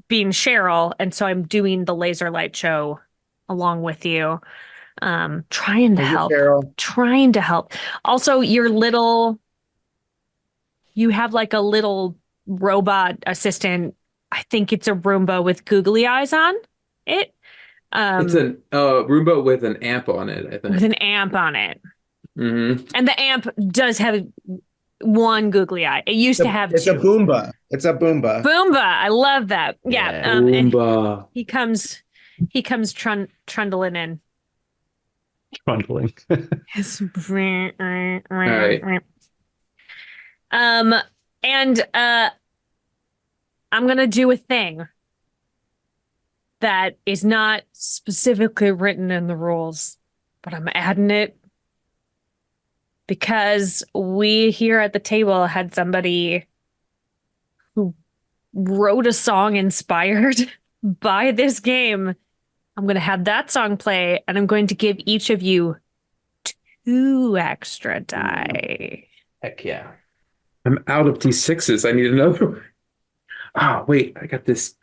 being Cheryl, and so I'm doing the laser light show along with you. Trying to help. Cheryl. Trying to help. Also, you have like a little robot assistant. I think it's a Roomba with googly eyes on it. It's a Roomba with an amp on it, I think. With an amp on it. Mm-hmm. And the amp does have one googly eye. It used to have It's two. a Boomba. It's a Boomba. Boomba. I love that. Yeah. Yeah. And Roomba. he comes trundling in. Trundling. All right. And I'm gonna do a thing that is not specifically written in the rules, but I'm adding it because we here at the table had somebody who wrote a song inspired by this game. I'm going to have that song play, and I'm going to give each of you 2 extra die. Heck yeah. I'm out of D6s. I need another one. Ah, wait. I got this.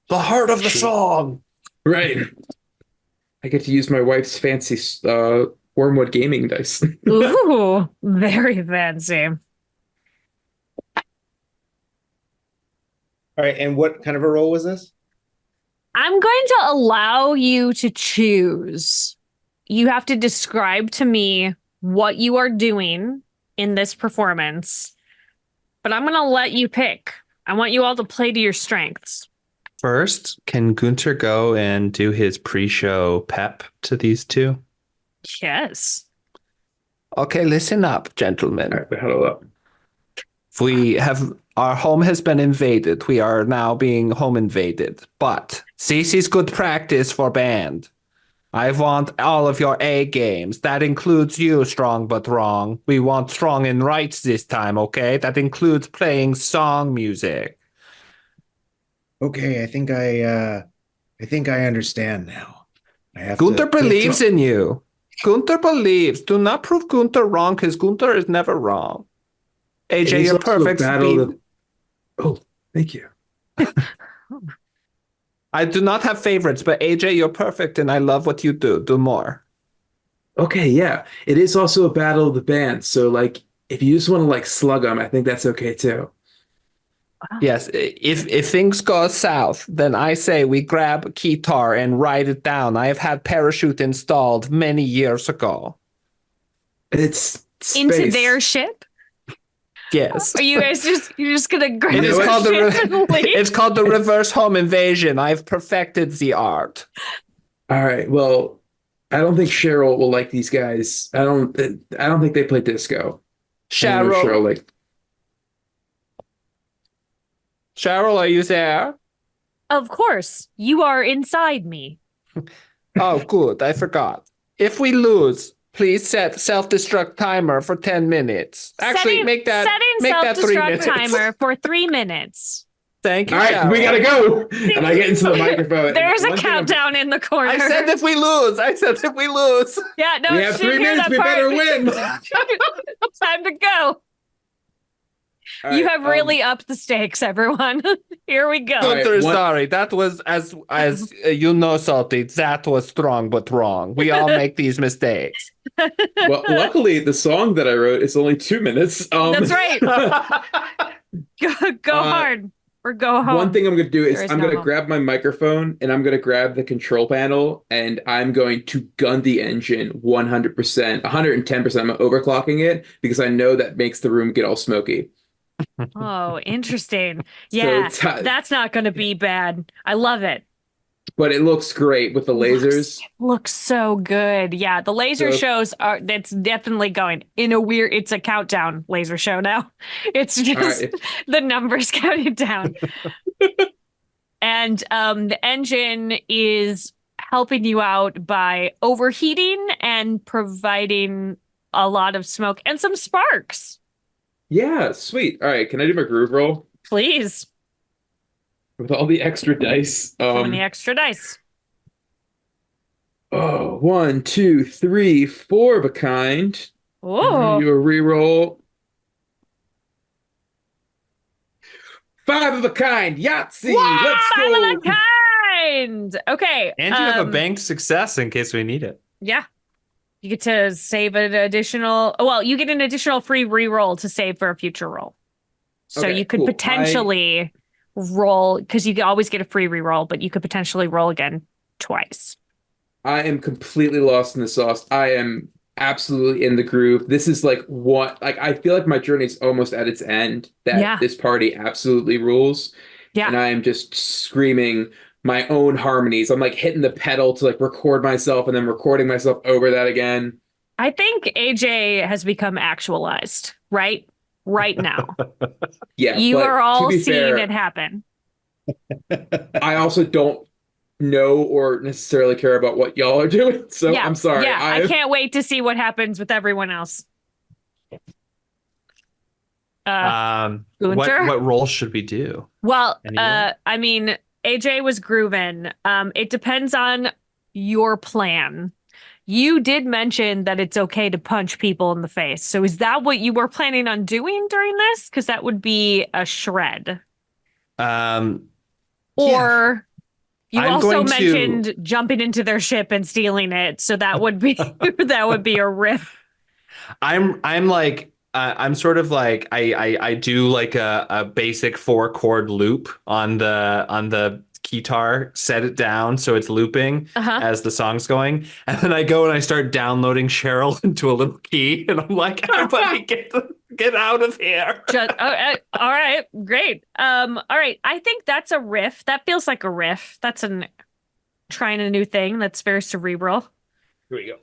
The heart of the song. Right. I get to use my wife's fancy Wormwood gaming dice. Ooh, very fancy. All right, and what kind of a role was this? I'm going to allow you to choose. You have to describe to me what you are doing in this performance, but I'm going to let you pick. I want you all to play to your strengths. First, can Gunter go and do his pre-show pep to these two? Yes. Okay, listen up, gentlemen. All right, wait, hold up. Our home has been invaded. We are now being home invaded. But this is good practice for band. I want all of your A games. That includes you, Strong But Wrong. We want strong and right this time, okay? That includes playing song music. Okay, I think I understand now. Gunter believes in you. Gunter believes. Do not prove Gunter wrong, because Gunter is never wrong. AJ, you're perfect. Oh, thank you. I do not have favorites, but AJ, you're perfect, and I love what you do. Do more. Okay, yeah. It is also a battle of the bands. So, like, if you just want to, like, slug them, I think that's okay, too. Yes, if things go south, then I say we grab Keytar and write it down. I have had parachute installed many years ago. It's space. Into their ship? Yes. Are you guys you're just gonna grab It is the called ship and leave? it's called the reverse home invasion. I've perfected the art. All right. Well, I don't think Cheryl will like these guys. I don't think they play disco. Cheryl, are you there? Of course. You are inside me. Oh, good. I forgot. If we lose, please set self-destruct timer for 10 minutes. Actually, make that 3 self-destruct minutes. timer for 3 minutes. Thank you, All right, Cheryl. we gotta go. And I get into the microphone. There's a countdown in the corner. I said if we lose. Yeah, no, We have 3 minutes. We better win. Time to go. All You right, have really upped the stakes, everyone. Here we go. All right, Gunther, one- sorry. That was as you know, Salty. That was strong but wrong. We all make these mistakes. Well, luckily, the song that I wrote is only 2 minutes. That's right. Go hard or go home. One thing I'm going to do is There is I'm no going to home. grab my microphone and I'm going to grab the control panel and I'm going to gun the engine 100%, 110%. I'm overclocking it because I know that makes the room get all smoky. Oh, interesting. Yeah, that's not going to be bad. I love it. But it looks great with the lasers. Looks so good. Yeah, the laser shows that's definitely going in a weird, it's a countdown laser show now. It's just the numbers counted down. And the engine is helping you out by overheating and providing a lot of smoke and some sparks. Yeah, sweet. All right, can I do my groove roll? Please. With all the extra dice. How many extra dice? Oh, 1, 2, 3, 4 of a kind. Oh, You a reroll. 5 of a kind. Yahtzee. Let's five of go. a kind. Okay. And you have a banked success in case we need it. Yeah. You get to save an additional. Well, you get an additional free reroll to save for a future roll. So Okay, you could cool. potentially roll because you always get a free reroll, but you could potentially roll again twice. I am completely lost in the sauce. I am absolutely in the groove. This is like I feel like my journey is almost at its end. That this party absolutely rules. Yeah. And I am just screaming my own harmonies. I'm like hitting the pedal to like record myself and then recording myself over that again. I think AJ has become actualized, right? Right now. Yeah. You but are all to be seeing fair, it happen. I also don't know or necessarily care about what y'all are doing. So Yeah. I'm sorry. Yeah, I can't wait to see what happens with everyone else. Gunter? What role should we do? Well, Anyone? I mean, AJ was grooving. It depends on your plan. You did mention that it's okay to punch people in the face. So is that what you were planning on doing during this? Because that would be a shred. Or you I'm also going to- mentioned jumping into their ship and stealing it. So that would be that would be a riff. I'm sort of like I do like a basic 4-chord loop on the guitar, set it down so it's looping as the song's going, and then I go and I start downloading Cheryl into a little key, and I'm like, everybody get out of here. All right, great. All right, I think that's a riff. That feels like a riff. That's trying a new thing. That's very cerebral. Here we go.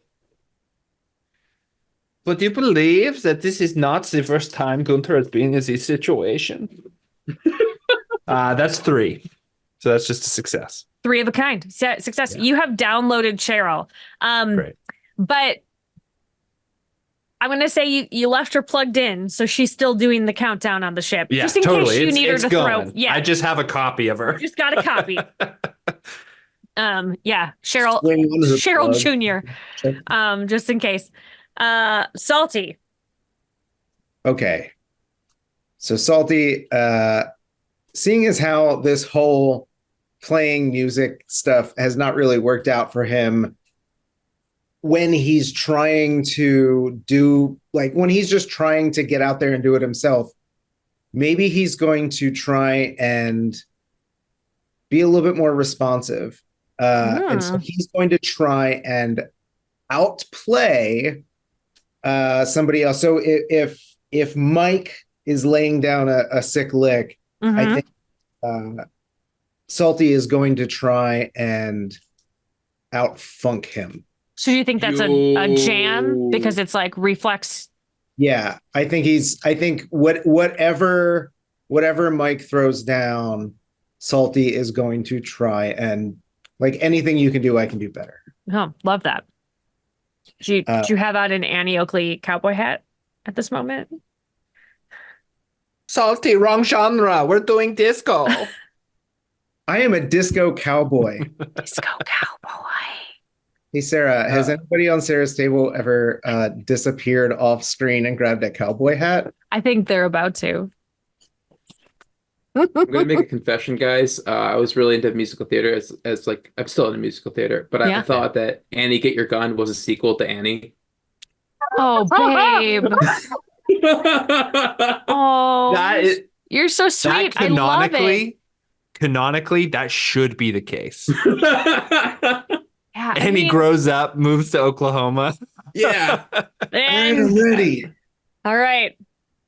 But you believe that this is not the first time Gunther has been in this situation? That's 3. So that's just a success. 3 of a kind. Success. Yeah. You have downloaded Cheryl. Great. But I'm going to say you left her plugged in, so she's still doing the countdown on the ship. Yeah, just in totally. case you need her it's to going. throw. Yeah. I just have a copy of her. Just got a copy. Yeah. Cheryl Jr. Just in case. Salty. Okay. So Salty, seeing as how this whole playing music stuff has not really worked out for him when he's trying to when he's just trying to get out there and do it himself, maybe he's going to try and be a little bit more responsive. And so he's going to try and outplay somebody else. So if Mike is laying down a sick lick, I think Salty is going to try and outfunk him. So do you think that's a jam because it's like reflex? Yeah, I think whatever Mike throws down, Salty is going to try and like anything you can do, I can do better. Oh, love that. Do you have out an Annie Oakley cowboy hat at this moment? Salty, wrong genre. We're doing disco. I am a disco cowboy. Disco cowboy. Hey, Sarah, has anybody on Sarah's table ever disappeared off screen and grabbed a cowboy hat? I think they're about to. I'm gonna make a confession, guys. I was really into musical theater as like I'm still into musical theater, but I thought that Annie Get Your Gun was a sequel to Annie. Oh, babe. Oh, you're so sweet. I love it. Canonically, that should be the case. Yeah, and he grows up, moves to Oklahoma. Yeah. I'm ready. All right.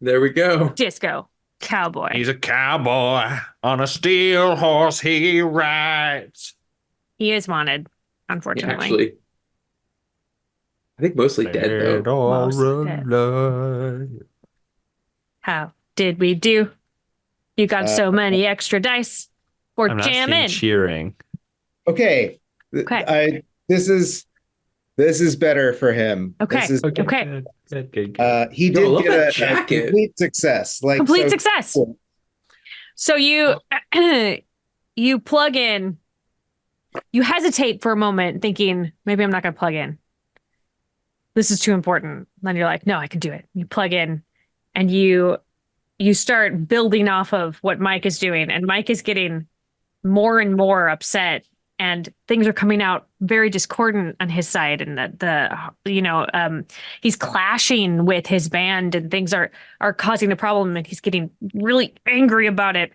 There we go. Disco cowboy. He's a cowboy on a steel horse he rides. He is wanted, unfortunately. Yeah, actually, I think mostly dead though. Mostly dead. How did we do? You got so many extra dice for I'm not jamming. cheering. Okay. This is better for him. Okay. This is okay. Good. He did get a complete success. Complete success. Cool. So you you plug in you hesitate for a moment, thinking maybe I'm not going to plug in. This is too important. Then you're like, no, I can do it. You plug in, and you start building off of what Mike is doing, and Mike is getting more and more upset, and things are coming out very discordant on his side, and he's clashing with his band, and things are causing a problem, and he's getting really angry about it.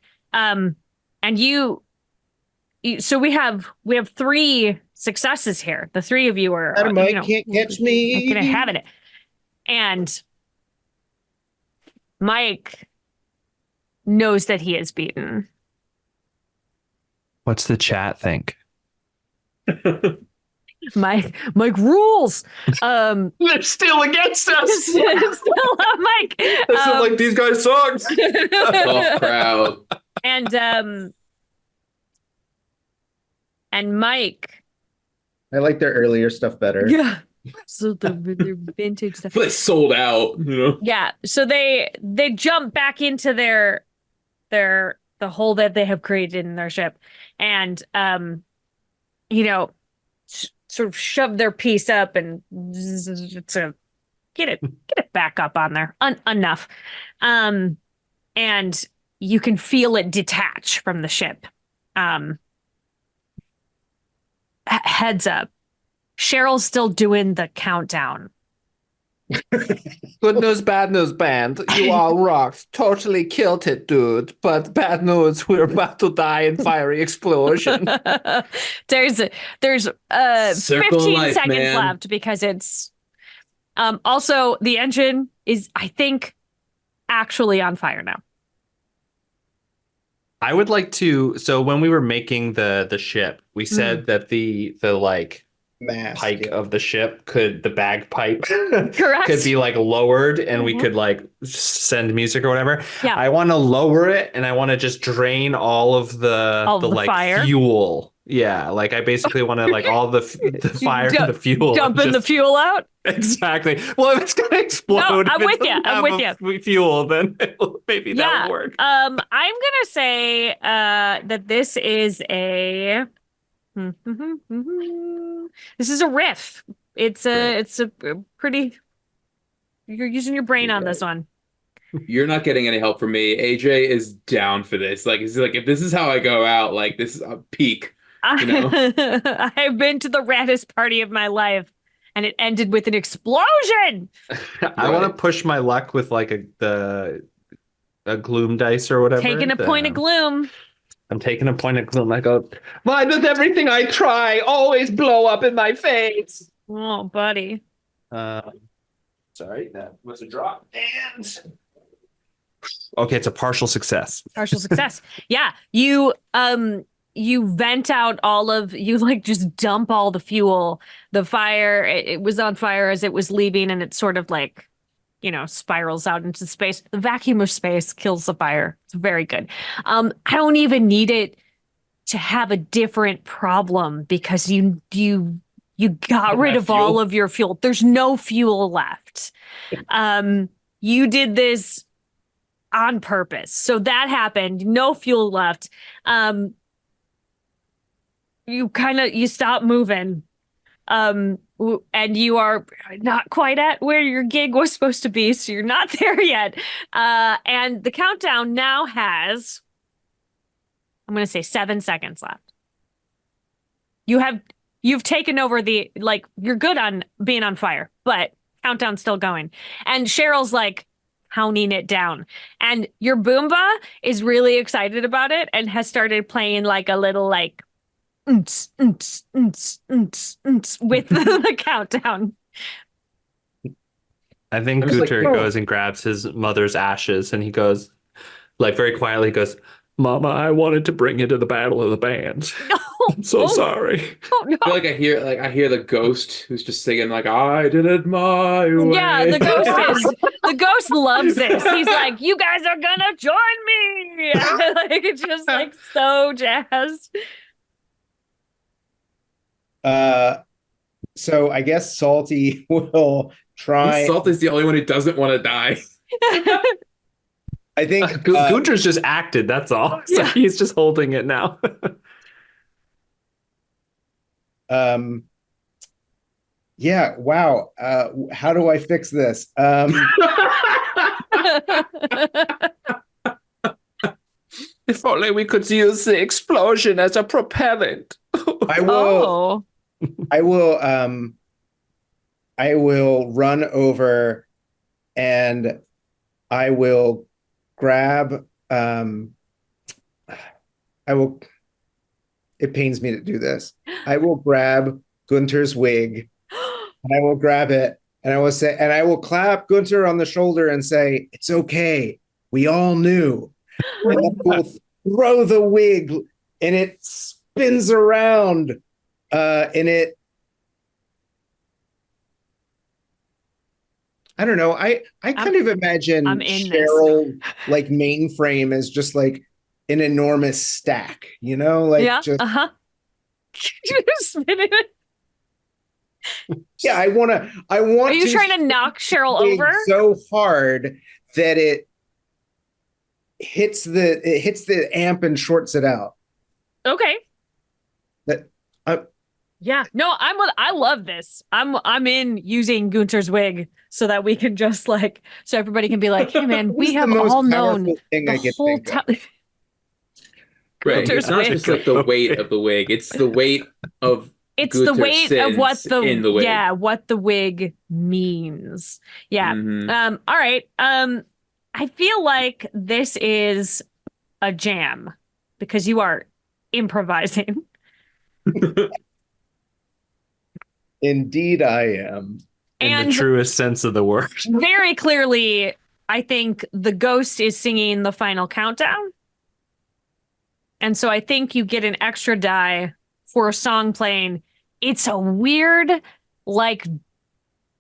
So we have 3 successes here. The 3 of you are Mike can't catch me. Gonna have it, and Mike knows that he is beaten. What's the chat think? Mike rules. They're still against us. Still Mike. This is like these guys suck. Tough crowd. And Mike. I like their earlier stuff better. Yeah. So their vintage stuff. They sold out, you know. Yeah. So they jump back into the hole that they have created in their ship, and sort of shove their piece up and sort of get it back up on there enough, and you can feel it detach from the ship. Heads up, Cheryl's still doing the countdown. Good news, bad news, band. You all rocked. Totally killed it, dude. But bad news, we're about to die in fiery explosion. There's 15 life, seconds man. left because it's also the engine is, I think, actually on fire now. I would like to. So when we were making the ship, we said that the Mask, pike yeah. of the ship the bagpipe Correct. could be lowered, and we could send music or whatever. Yeah. I want to lower it, and I want to just drain all of the fire? fuel. Yeah, I basically want to all the fire and the fuel. Dumping the fuel out. Exactly. Well, if it's gonna explode, No, I'm if with it you. doesn't I'm have with a Fuel, then maybe that'll work. I'm gonna say that this is a this is a riff. It's a pretty. You're using your brain on this one. You're not getting any help from me. AJ is down for this. He's like, if this is how I go out, this is a peak. You know? I've been to the raddest party of my life, and it ended with an explosion. I want to push my luck with a gloom dice or whatever. Taking a point of gloom. I'm taking a point of gloom. I go, why does everything I try always blow up in my face? Oh, buddy. Sorry, that was a drop. And okay, it's a partial success. Partial success. Yeah, you vent out just dump all the fuel. The fire, it was on fire as it was leaving, and it sort of spirals out into space. The vacuum of space kills the fire. It's very good. I don't even need it to have a different problem because you got rid of all of your fuel. There's no fuel left. You did this on purpose. So that happened. No fuel left. You stop moving. And you are not quite at where your gig was supposed to be, so you're not there yet. And the countdown now has, I'm going to say 7 seconds left. You've taken over you're good on being on fire, but countdown's still going. And Cheryl's counting it down. And your Boomba is really excited about it and has started playing a little with the countdown. I think Guter goes and grabs his mother's ashes, and he goes, very quietly, he goes, Mama, I wanted to bring you to the Battle of the Bands. I'm so sorry. Oh, no. I feel I hear the ghost who's just singing I did it my way. Yeah, the ghost loves this. He's like, you guys are gonna join me. It's just so jazzed. So I guess Salty will try. Salty's the only one who doesn't want to die. I think Gunter's just acted, that's all. So he's just holding it now. Yeah, wow. How do I fix this? If only we could use the explosion as a propellant. I will I will I will run over and I will grab I will it pains me to do this. I will grab Gunter's wig and I will grab it and I will say and I will clap Gunter on the shoulder and say, "It's okay. We all knew." And I will throw the wig and it spins around and it I don't know. I kind of imagine I'm in Cheryl like mainframe as just like an enormous stack, you know, like yeah. just You're spinning it. yeah. I want Are you trying to knock Cheryl over? so hard that it hits the amp and shorts it out. Okay. That Yeah. No, I love this. I'm in using Gunter's wig so that we can just like so everybody can be like, hey man, we have all known the whole time. Right. Gunter's It's not wig. just like the weight of the wig, it's the weight of It's the weight of what in the wig. yeah, what the wig means. Yeah. Mhm. All right. I feel like this is a jam because you are improvising. Indeed, I am. In And the truest sense of the word. very clearly, I think the ghost is singing the final countdown. And so I think you get an extra die for a song playing. It's a weird, like,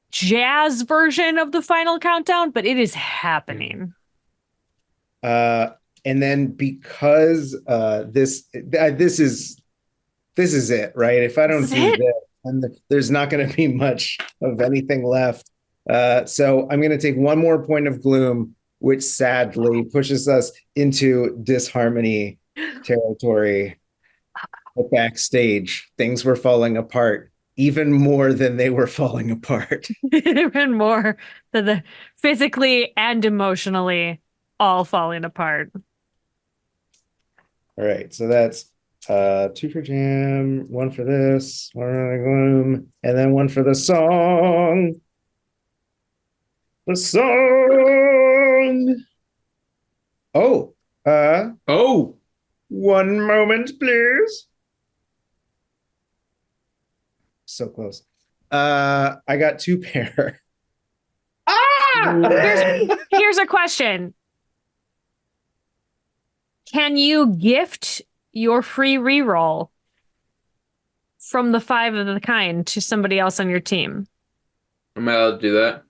jazz version of the final countdown, but it is happening. And then because this is it, right? If I don't This is do it? this, then there's not going to be much of anything left. So I'm going to take one more point of gloom, which sadly pushes us into disharmony territory. But backstage, things were falling apart even more than they were falling apart. Even more than the physically and emotionally all falling apart. All right, so that's 2 for jam, 1 for this, 1 for the gloom, and then 1 for the song. The song. Oh, Oh, 1 moment, please. So close. I got 2 pair. Here's a question. Can you gift your free reroll from the 5 of the kind to somebody else on your team? am I allowed to do that?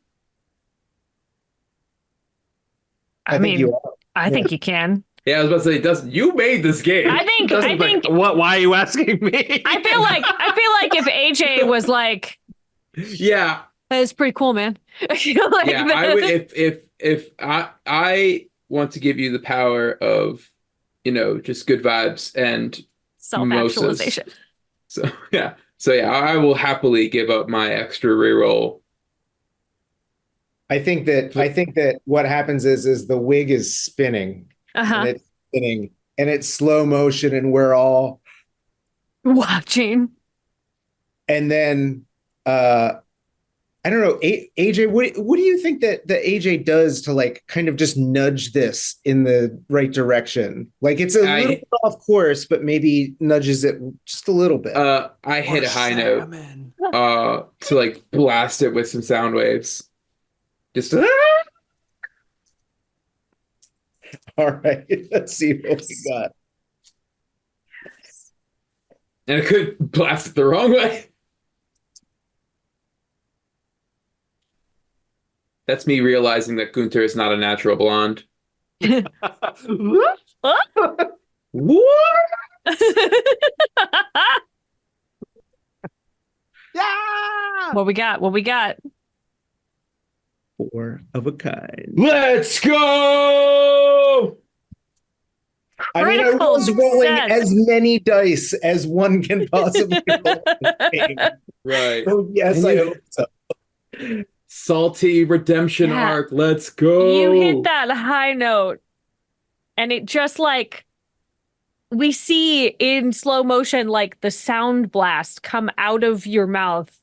I think you are. I think you can. Yeah, I was about to say, Dustin, you made this game. I think What? Why are you asking me? I feel like if AJ was like, Yeah, it's pretty cool, man. I feel like yeah. I would if I want to give you the power of, just good vibes and self-actualization. So yeah, I will happily give up my extra reroll. I think that what happens is the wig is spinning. And it's spinning and it's slow motion and we're all watching. And then I don't know, AJ, what do you think that AJ does to like kind of just nudge this in the right direction? Like it's a little bit off course, but maybe nudges it just a little bit. I hit a high note to like blast it with some sound waves. Just all right, let's see what we got. And I could blast it the wrong way. That's me realizing that Gunter is not a natural blonde. What? Yeah! What we got? 4 of a kind. Let's go! I mean, I Critical was rolling success. as many dice as one can possibly roll in this game. Right. So yes, And I you- hope so. Salty redemption Yeah. arc. Let's go. You hit that high note, and it just like we see in slow motion, like the sound blast come out of your mouth,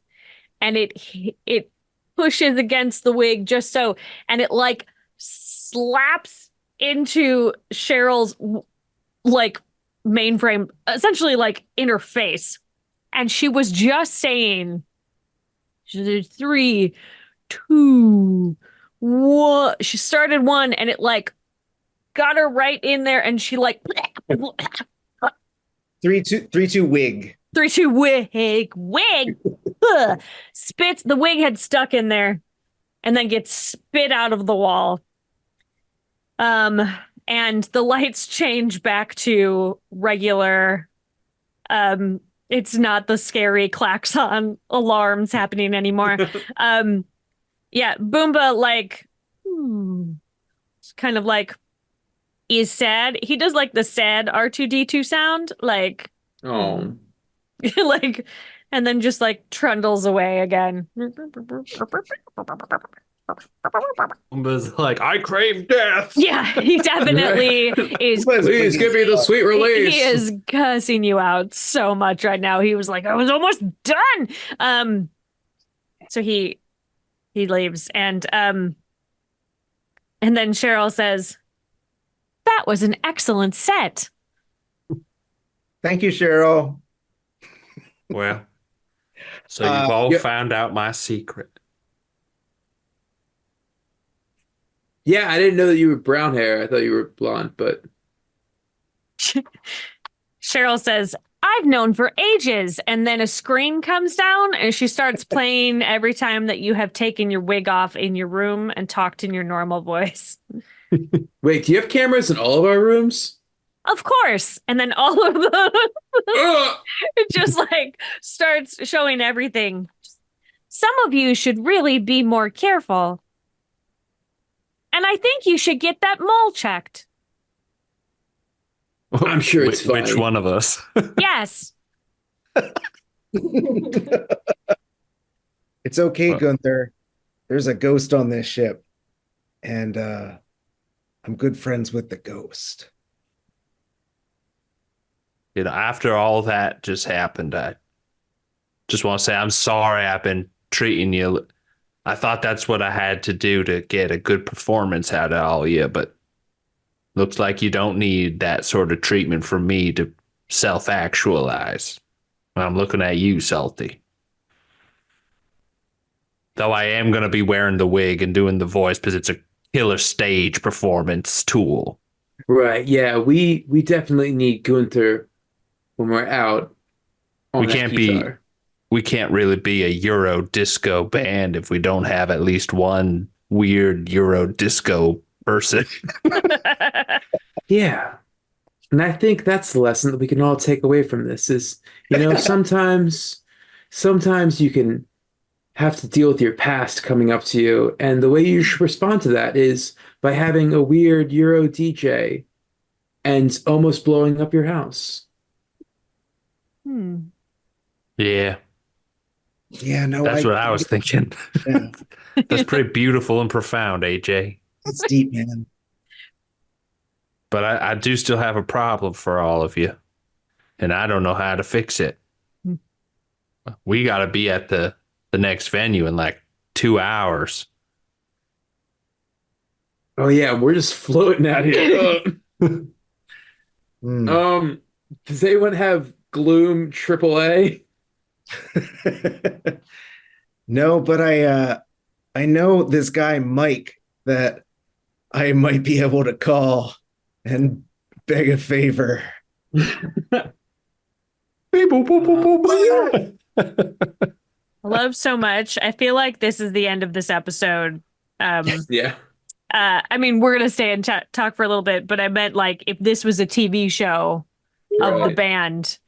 and it pushes against the wig just so, and it like slaps into Cheryl's like mainframe, essentially like in her face, and she was just saying, "3, 2, 1." She started 1, and it like got her right in there, and she like 3, 2 wig. 3, 2 wig Ugh. Spits. The wig had stuck in there, and then gets spit out of the wall. And the lights change back to regular. It's not the scary klaxon alarms happening anymore. Yeah, Boomba like it's kind of like is sad. He does like the sad R2D2 sound, like Oh. like, and then just like trundles away again. Was like, I crave death. Yeah, he definitely is. Please give me the sweet release. He is cussing you out so much right now. He was like, I was almost done. So he leaves, and then Cheryl says, "That was an excellent set." Thank you, Cheryl. Well, so you've all Yep. found out my secret. Yeah, I didn't know that you were brown hair. I thought you were blonde, but Cheryl says, "I've known for ages." And then a screen comes down, and she starts playing every time that you have taken your wig off in your room and talked in your normal voice. wait, do you have cameras in all of our rooms? Of course. And then all of them, Ugh! it just like starts showing everything. Some of you should really be more careful. And I think you should get that mole checked. I'm sure it's Which fine. one of us? Yes. It's okay, Well- Gunther. There's a ghost on this ship, and I'm good friends with the ghost. You know, after all that just happened, I just want to say I'm sorry I've been treating you. I thought that's what I had to do to get a good performance out of all of you, but looks like you don't need that sort of treatment from me to self-actualize. I'm looking at you, Salty. Though I am going to be wearing the wig and doing the voice because it's a killer stage performance tool. Right, yeah, we definitely need Gunther when we're out on We that can't be- guitar. We can't really be a Euro disco band if we don't have at least one weird Euro disco person. Yeah. And I think that's the lesson that we can all take away from this is, you know, sometimes you can have to deal with your past coming up to you. And the way you should respond to that is by having a weird Euro DJ and almost blowing up your house. Yeah, Yeah, no, that's what I was thinking. Yeah, That's pretty beautiful and profound, AJ. it's deep, man. But I do still have a problem for all of you, and I don't know how to fix it. We got to be at the next venue in like 2 hours. Oh yeah, we're just floating out here. Mm. Does anyone have Gloom AAA? No, but I know this guy Mike that I might be able to call and beg a favor. Love so much. I feel like this is the end of this episode. Yeah. I mean, we're gonna stay and talk for a little bit, but I meant like if this was a TV show of the Right. band,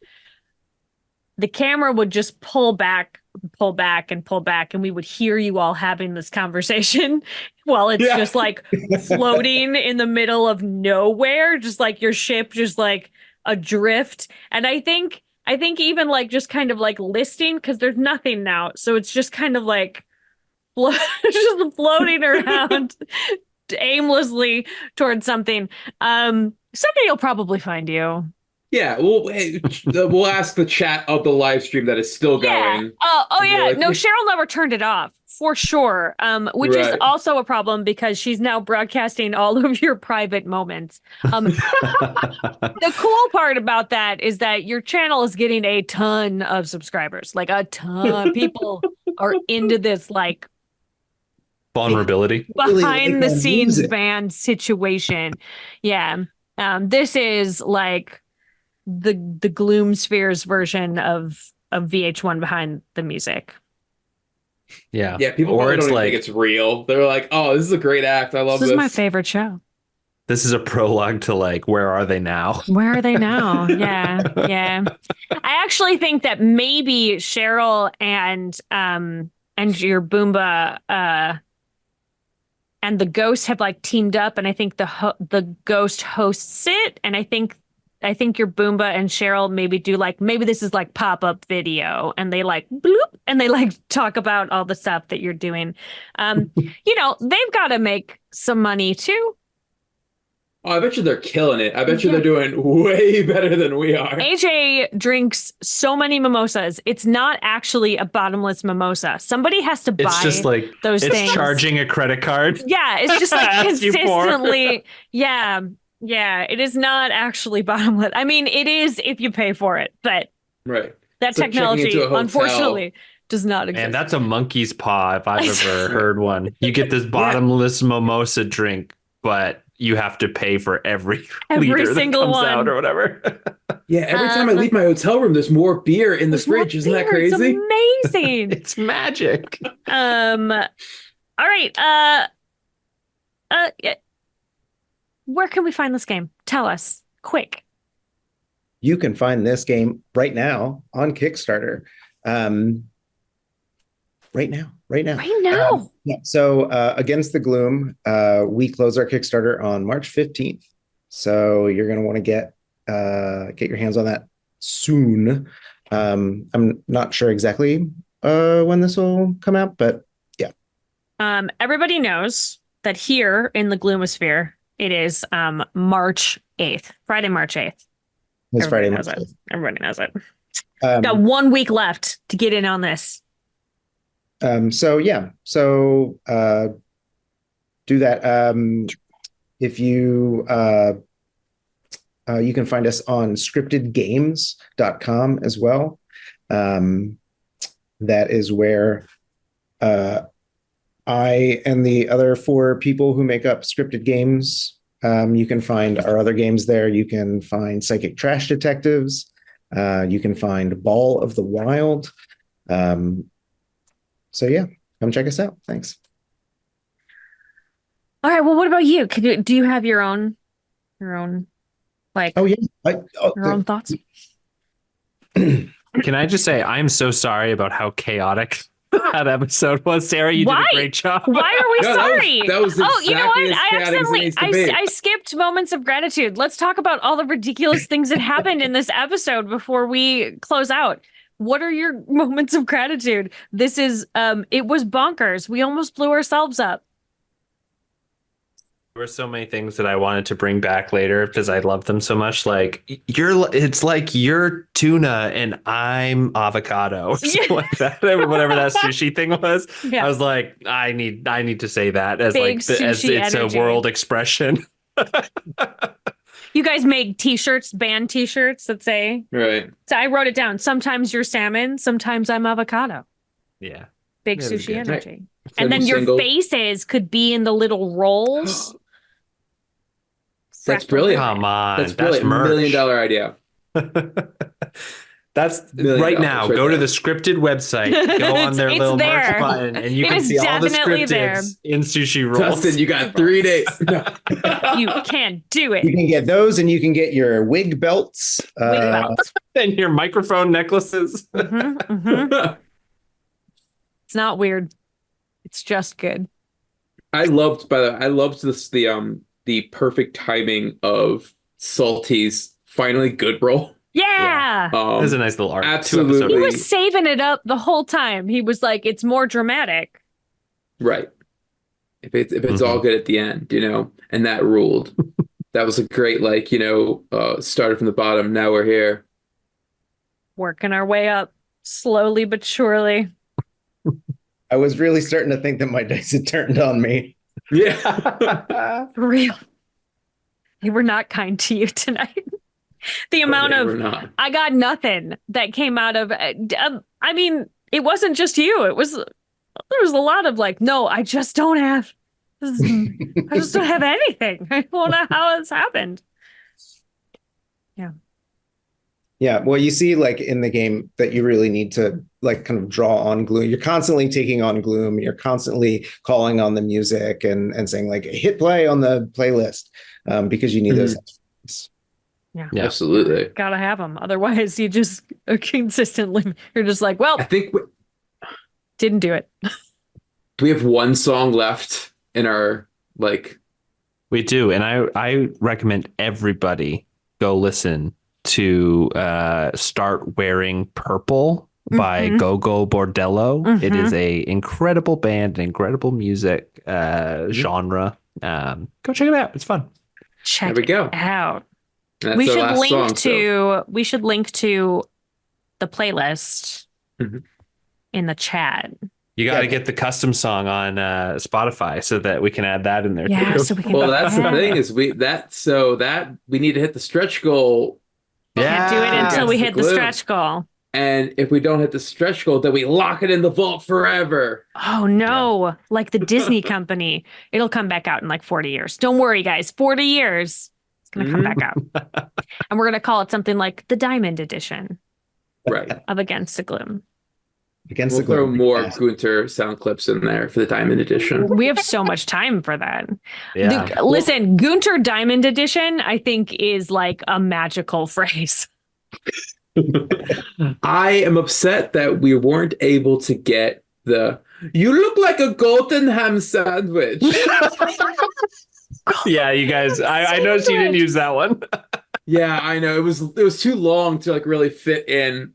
the camera would just pull back pull back, and we would hear you all having this conversation while it's just like floating in the middle of nowhere, just like your ship just like adrift. And I think even like just kind of like listing, because there's nothing now, so it's just kind of like just floating around aimlessly towards something. Somebody will probably find you. Yeah, we'll ask the chat of the live stream that is still going. No, Cheryl never turned it off for sure. Which is also a problem because she's now broadcasting all of your private moments. The cool part about that is that your channel is getting a ton of subscribers, like a ton. People are into this like vulnerability behind the scenes band situation. Yeah. This is like the Gloom Spheres version of VH1 behind the music. Yeah, people probably don't even think it's real. They're like, "Oh, this is a great act. I love this. This is my favorite show." This is a prologue to like, where are they now? Where are they now? Yeah. I actually think that maybe Cheryl and your Boomba and the ghost have like teamed up, and I think the ghost hosts it, and I think your Boomba and Cheryl maybe do like, maybe this is like pop-up video, and they like bloop, and they like talk about all the stuff that you're doing. They've got to make some money too. Oh, I bet you they're killing it. I bet you they're doing way better than we are. AJ drinks so many mimosas. It's not actually a bottomless mimosa. Somebody has to buy just like those things. It's charging a credit card. Yeah, it's just like consistently. Yeah, it is not actually bottomless. I mean, it is if you pay for it, but that technology, unfortunately, does not exist. And that's a monkey's paw if I've ever heard one. You get this bottomless mimosa drink, but you have to pay for every liter single that comes one out or whatever. Every time I leave my hotel room, there's more beer in the fridge. Isn't that crazy? It's amazing. It's magic. All right. Where can we find this game? Tell us, quick. You can find this game right now on Kickstarter. Right now. So Against the Gloom, we close our Kickstarter on March 15th. So you're going to want to get your hands on that soon. I'm not sure exactly when this will come out, but yeah. Everybody knows that here in the Gloomosphere, it is March 8th, Friday, March 8th. It's Friday, March 8th. Everybody knows it. Got 1 week left to get in on this. So do that. If you can find us on scriptedgames.com as well. That is where I and the other 4 people who make up Scryptid Games, you can find our other games there. You can find Psychic Trash Detectives. You can find Ball of the Wild. So yeah, come check us out. Thanks. All right. Well, what about you? Do you have your own like? Oh yeah. Your own thoughts. Can I just say I'm so sorry about how chaotic that episode was, Sarah? You did a great job. Why are we sorry? That was exactly you know what? I skipped moments of gratitude. Let's talk about all the ridiculous things that happened in this episode before we close out. What are your moments of gratitude? This is, it was bonkers. We almost blew ourselves up. There were so many things that I wanted to bring back later because I love them so much. Like it's like you're tuna and I'm avocado or something like that. Whatever that sushi thing was. Yeah. I was like, I need to say that as big like as it's energy. A world expression. You guys make t-shirts, band t-shirts that say, right. So I wrote it down. Sometimes you're salmon, sometimes I'm avocado. Yeah. Big sushi energy. Right. And then your faces could be in the little rolls. That's brilliant. Come on. That's brilliant. $1 million idea. That's right now. Go to the Scryptid website. Go on their little merch button, and you can see all the Scryptids in sushi rolls. Dustin, you got 3 days. You can do it. You can get those, and you can get your wig belts. And your microphone necklaces. It's not weird. It's just good. I loved the perfect timing of Salty's finally good roll. Yeah. There's a nice little arc. Absolutely. He was saving it up the whole time. He was like, it's more dramatic. Right. If it's all good at the end, and that ruled. That was a great, started from the bottom. Now we're here. Working our way up slowly but surely. I was really starting to think that my dice had turned on me. Yeah. For real. They were not kind to you tonight. The amount of I got nothing that came out of I mean, it wasn't just you. There was a lot of like, no, I just don't have I just don't have anything. I don't know how it's happened. Yeah. Yeah, well, you see, like in the game, that you really need to like kind of draw on gloom. You're constantly taking on gloom. You're constantly calling on the music and saying like, hit play on the playlist, because you need those. Yeah, absolutely. Gotta have them. Otherwise, you just consistently, you're just like, well, I think didn't do it. Do we have one song left in our We do, and I recommend everybody go listen to Start Wearing Purple by Go-Go Bordello. It is a incredible band, incredible music genre. Go check it out. It's fun. Check there we go. it out. That's We our should last link song, to we should link to the playlist Mhm. in the chat. You got to get the custom song on Spotify so that we can add that in there Yeah, too. so we can. Well, that's the thing is we need to hit the stretch goal. Can't do it until we hit the Glue. stretch goal. And if we don't hit the stretch goal, then we lock it in the vault forever. Oh no, like the Disney company. It'll come back out in like 40 years. Don't worry, guys. 40 years. It's going to come back out. And we're going to call it something like the Diamond Edition Right. of Against the Gloom. Against We'll the throw gloom. more Yeah. Gunter sound clips in there for the Diamond Edition. We have so much time for that. Yeah. Listen, Gunter Diamond Edition, I think, is like a magical phrase. I am upset that we weren't able to get you look like a golden ham sandwich. Yeah, you guys. I noticed you didn't use that one. Yeah, I know. It was too long to like really fit in.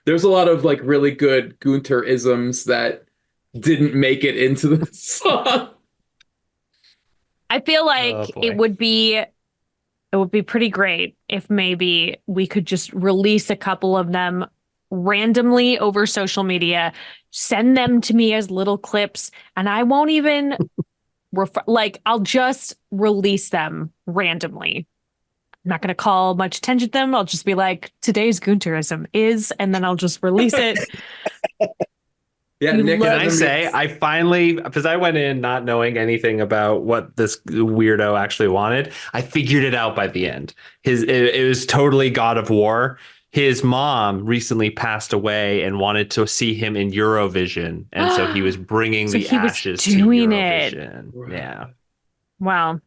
There's a lot of like really good Gunter-isms that didn't make it into the song. I feel like Oh, boy. it would be pretty great if maybe we could just release a couple of them randomly over social media, send them to me as little clips, and I won't even I'll just release them randomly. I'm not going to call much attention to them. I'll just be like, today's Gunterism is, and then I'll just release it. Yeah, You Nick, Can love- I say, I finally, because I went in not knowing anything about what this weirdo actually wanted, I figured it out by the end. It was totally God of War. His mom recently passed away and wanted to see him in Eurovision, and so he was bringing So the he was ashes doing to it. Eurovision. Yeah, Wow.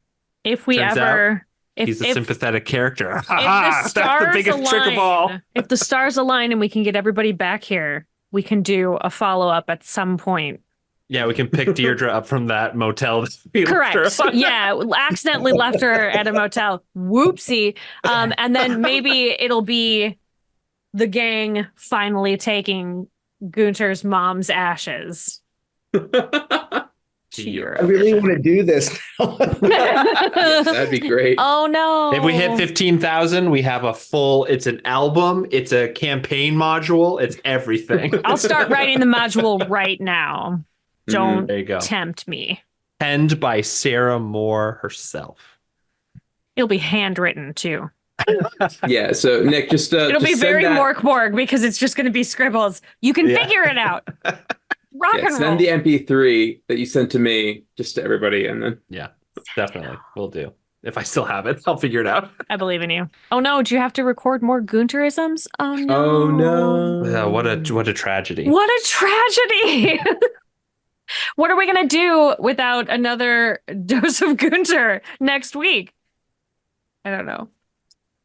If we Turns ever... he's a sympathetic character. If the stars That's the biggest align, trick of all. if the stars align and we can get everybody back here, we can do a follow-up at some point. Yeah, we can pick Deirdre up from that motel. That we left her Correct. on. Yeah, accidentally left her at a motel. Whoopsie. And then maybe it'll be the gang finally taking Gunter's mom's ashes. To I really want to do this now. that'd be great. Oh no. If we hit 15,000, we have a full, it's an album, it's a campaign module, it's everything. I'll start writing the module right now. Don't There you go. tempt me. Penned by Sarah Moore herself. It'll be handwritten too. Yeah, so Nick, just It'll be just very send that- Morkborg because it's just going to be scribbles. You can Yeah. figure it out. Rock Yeah, and roll. send the MP3 that you sent to me just to everybody, and then Yeah, definitely. We'll do. If I still have it, I'll figure it out. I believe in you. Oh no, do you have to record more Gunterisms? Oh no. oh no, Yeah, what a tragedy. What a tragedy. What are we going to do without another dose of Gunter next week? I don't know.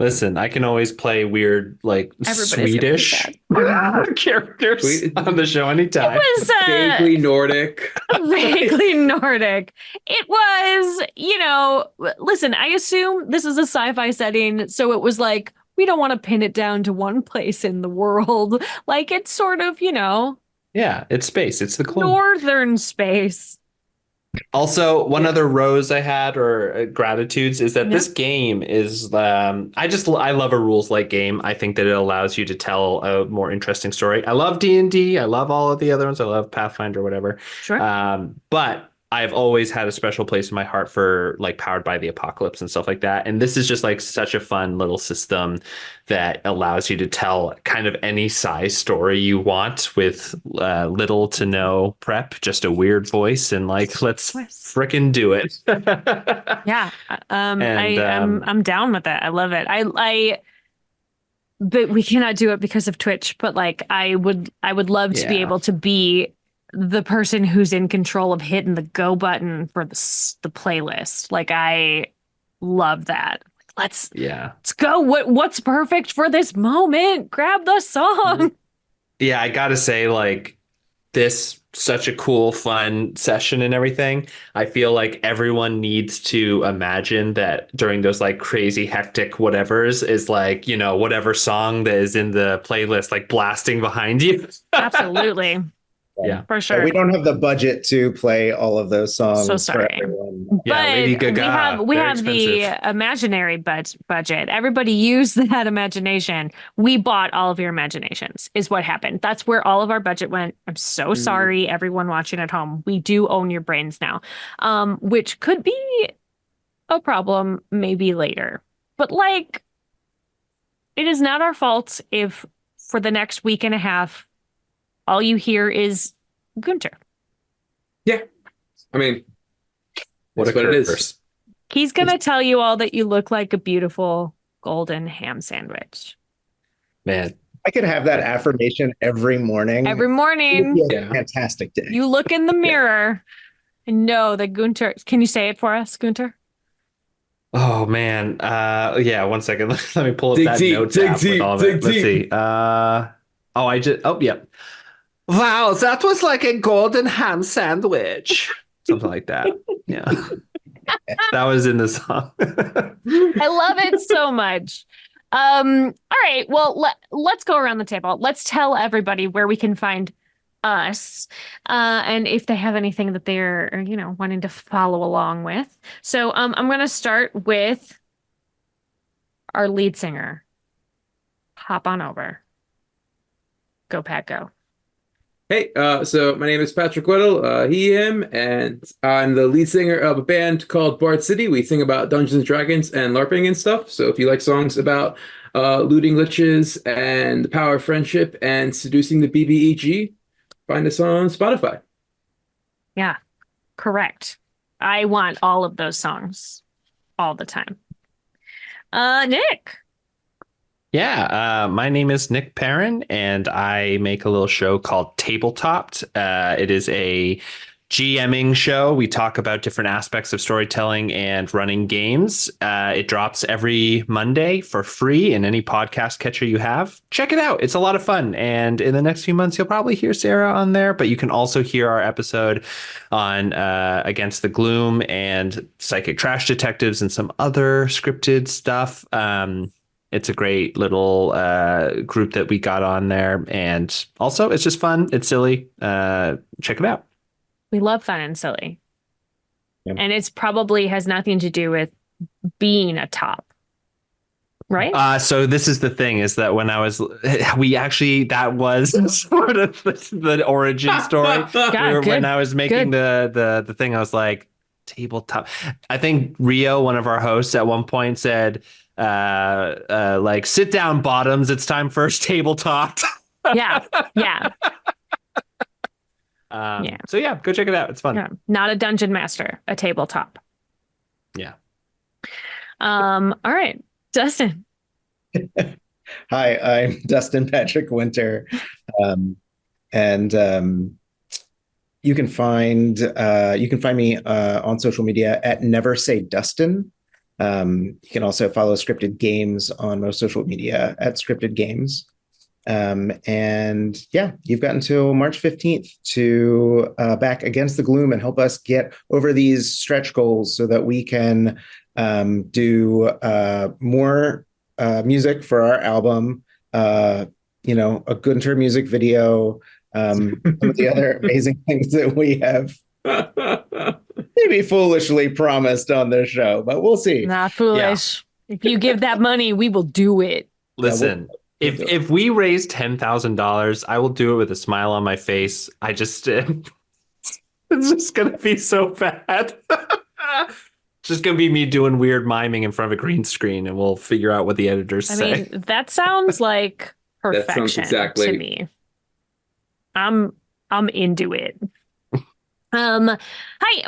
Listen, I can always play weird, like Everybody's gonna be Swedish sad. characters on the show anytime. It was Vaguely Nordic. vaguely Nordic. It was, listen, I assume this is a sci-fi setting, so it was like, we don't want to pin it down to one place in the world. Like, it's sort of, Yeah, it's space. It's the clue. northern space. Also, one other rose I had or gratitudes is that Yeah. this game is I love a rules light game. I think that it allows you to tell a more interesting story. I love D&D. I love all of the other ones. I love Pathfinder, whatever. Sure. But I've always had a special place in my heart for like Powered by the Apocalypse and stuff like that. And this is just like such a fun little system that allows you to tell kind of any size story you want with little to no prep, just a weird voice, and like, let's frickin' do it. Yeah. I'm down with that. I love it. But we cannot do it because of Twitch, but like I would love to be able to be the person who's in control of hitting the go button for the playlist. Like, I love that. Let's go. What's perfect for this moment? Grab the song. Yeah, I gotta say, like, this such a cool, fun session and everything. I feel like everyone needs to imagine that during those like crazy, hectic whatevers is like, whatever song that is in the playlist, like blasting behind you. Absolutely. Yeah, for sure. We don't have the budget to play all of those songs. So sorry. For everyone. Yeah, Lady Gaga. We have the imaginary budget. Everybody use that imagination. We bought all of your imaginations, is what happened. That's where all of our budget went. I'm so sorry, everyone watching at home. We do own your brains now, which could be a problem maybe later. But like, it is not our fault if for the next week and a half, all you hear is Gunter. Yeah. I mean, what it is. He's going to tell you all that you look like a beautiful golden ham sandwich. Man. I could have that affirmation every morning. Every morning. It would be a fantastic day. You look in the mirror and know that Gunter... Can you say it for us, Gunter? Oh, man. Yeah, 1 second. Let me pull up that notes dig app deep, with all of dig it. Let's see. Yep. Wow, that was like a golden ham sandwich. Something like that. Yeah. That was in the song. I love it so much. All right. Well, let's go around the table. Let's tell everybody where we can find us, and if they have anything that they're, wanting to follow along with. So I'm going to start with our lead singer. Hop on over. Go, Pat, go. Hey, so my name is Patrick Wheltle, he, him, and I'm the lead singer of a band called Bard City. We sing about Dungeons and Dragons and LARPing and stuff. So if you like songs about looting liches and the power of friendship and seducing the BBEG, find us on Spotify. Yeah, correct. I want all of those songs all the time. Nick. Yeah, my name is Nick Perron, and I make a little show called Tabletopped. It is a GMing show. We talk about different aspects of storytelling and running games. It drops every Monday for free in any podcast catcher you have. Check it out. It's a lot of fun. And in the next few months, you'll probably hear Sarah on there, but you can also hear our episode on Against the Gloom and Psychic Trash Detectives and some other scripted stuff. It's a great little group that we got on there. And also, it's just fun. It's silly. Check it out. We love fun and silly. Yep. And it's probably has nothing to do with being a top. Right? So this is the thing is that when I was, that was sort of the origin story. When I was making the thing, I was like, tabletop. I think Rio, one of our hosts at one point said, like, sit down, bottoms. It's time for tabletop. Yeah. So yeah, go check it out. It's fun. Yeah. Not a dungeon master, a tabletop. Yeah. All right, Dustin. Hi, I'm Dustin Patrick Winter, and you can find me on social media at Never Say Dustin. You can also follow Scryptid Games on most social media at Scryptid Games. And yeah, you've got until March 15th to back Against the Gloom and help us get over these stretch goals so that we can do more music for our album, a Gunter music video, some of the other amazing things that we have maybe foolishly promised on this show, but we'll see. Not foolish. Yeah. If you give that money, we will do it. Listen, if we raise $10,000, I will do it with a smile on my face. It's just gonna be so bad. It's just gonna be me doing weird miming in front of a green screen, and we'll figure out what the editors say. I mean, that sounds like perfection to me. I'm into it. Hi,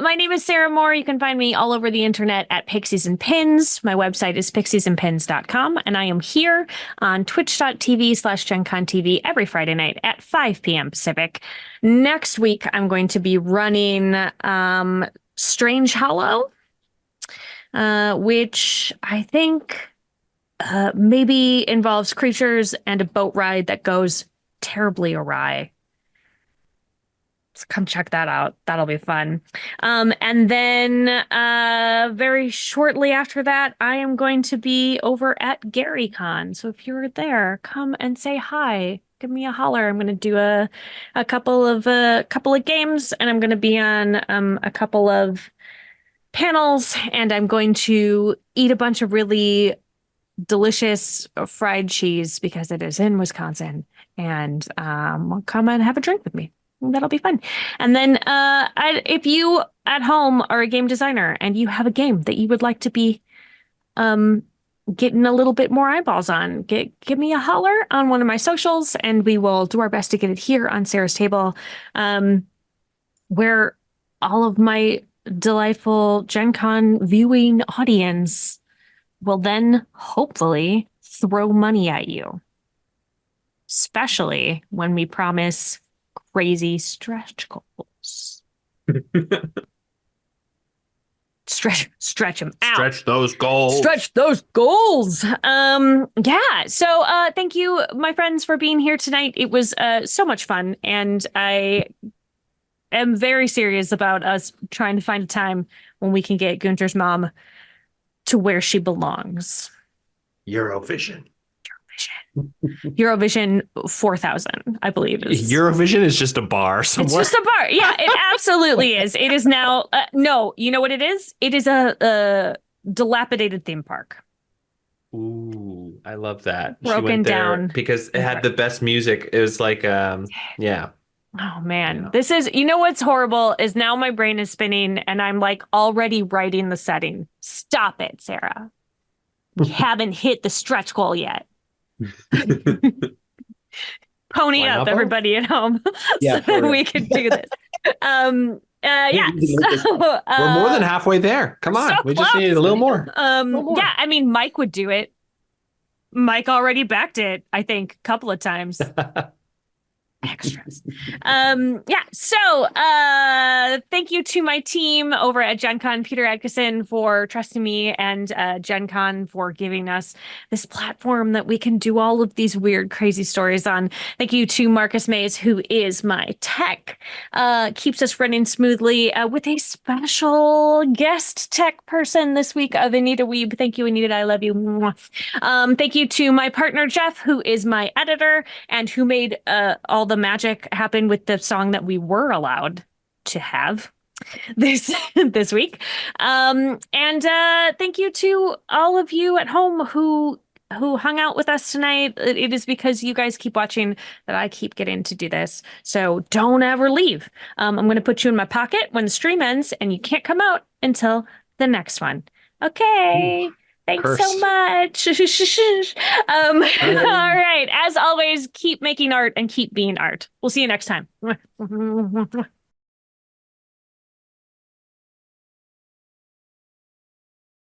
my name is Sarah Moore. You can find me all over the internet at Pixies and Pins. My website is pixiesandpins.com, and I am here on twitch.tv/GenConTV every Friday night at 5 p.m. Pacific. Next week, I'm going to be running Strange Hollow, which I think maybe involves creatures and a boat ride that goes terribly awry. So come check that out. That'll be fun. And then very shortly after that, I am going to be over at GaryCon. So if you're there, come and say hi. Give me a holler. I'm going to do a couple of games, and I'm going to be on a couple of panels, and I'm going to eat a bunch of really delicious fried cheese because it is in Wisconsin. And come and have a drink with me. That'll be fun. And then if you at home are a game designer and you have a game that you would like to be getting a little bit more eyeballs on, give me a holler on one of my socials, and we will do our best to get it here on Sarah's Table, where all of my delightful Gen Con viewing audience will then hopefully throw money at you. Especially when we promise crazy stretch goals. Stretch them out. Stretch those goals. Stretch those goals. Yeah. So thank you, my friends, for being here tonight. It was so much fun, and I am very serious about us trying to find a time when we can get Gunter's mom to where she belongs. Eurovision. Eurovision 4000, I believe. Eurovision is just a bar somewhere. It's just a bar. Yeah, it absolutely is. It is now. No, you know what it is? It is a dilapidated theme park. Ooh, I love that. Broken she went there down because it had the best music. It was like, yeah. Oh man, this is. You know what's horrible is now my brain is spinning and I'm like already writing the setting. Stop it, Sarah. We haven't hit the stretch goal yet. Pony up, everybody at home, so that we can do this. Yeah, so, we're more than halfway there. Come on, we just need a little more. Yeah, I mean, Mike would do it. Mike already backed it, I think, a couple of times. Extras. Yeah, so thank you to my team over at Gen Con, Peter Adkison, for trusting me, and Gen Con for giving us this platform that we can do all of these weird, crazy stories on. Thank you to Marcus Mays, who is my tech, keeps us running smoothly, with a special guest tech person this week of Anita Weeb. Thank you, Anita. I love you. Thank you to my partner, Jeff, who is my editor and who made all the magic happen with the song that we were allowed to have this week. And thank you to all of you at home who hung out with us tonight. It is because you guys keep watching that I keep getting to do this. So don't ever leave. I'm going to put you in my pocket when the stream ends, and you can't come out until the next one. Okay. Thanks so much. All right. As always, keep making art and keep being art. We'll see you next time.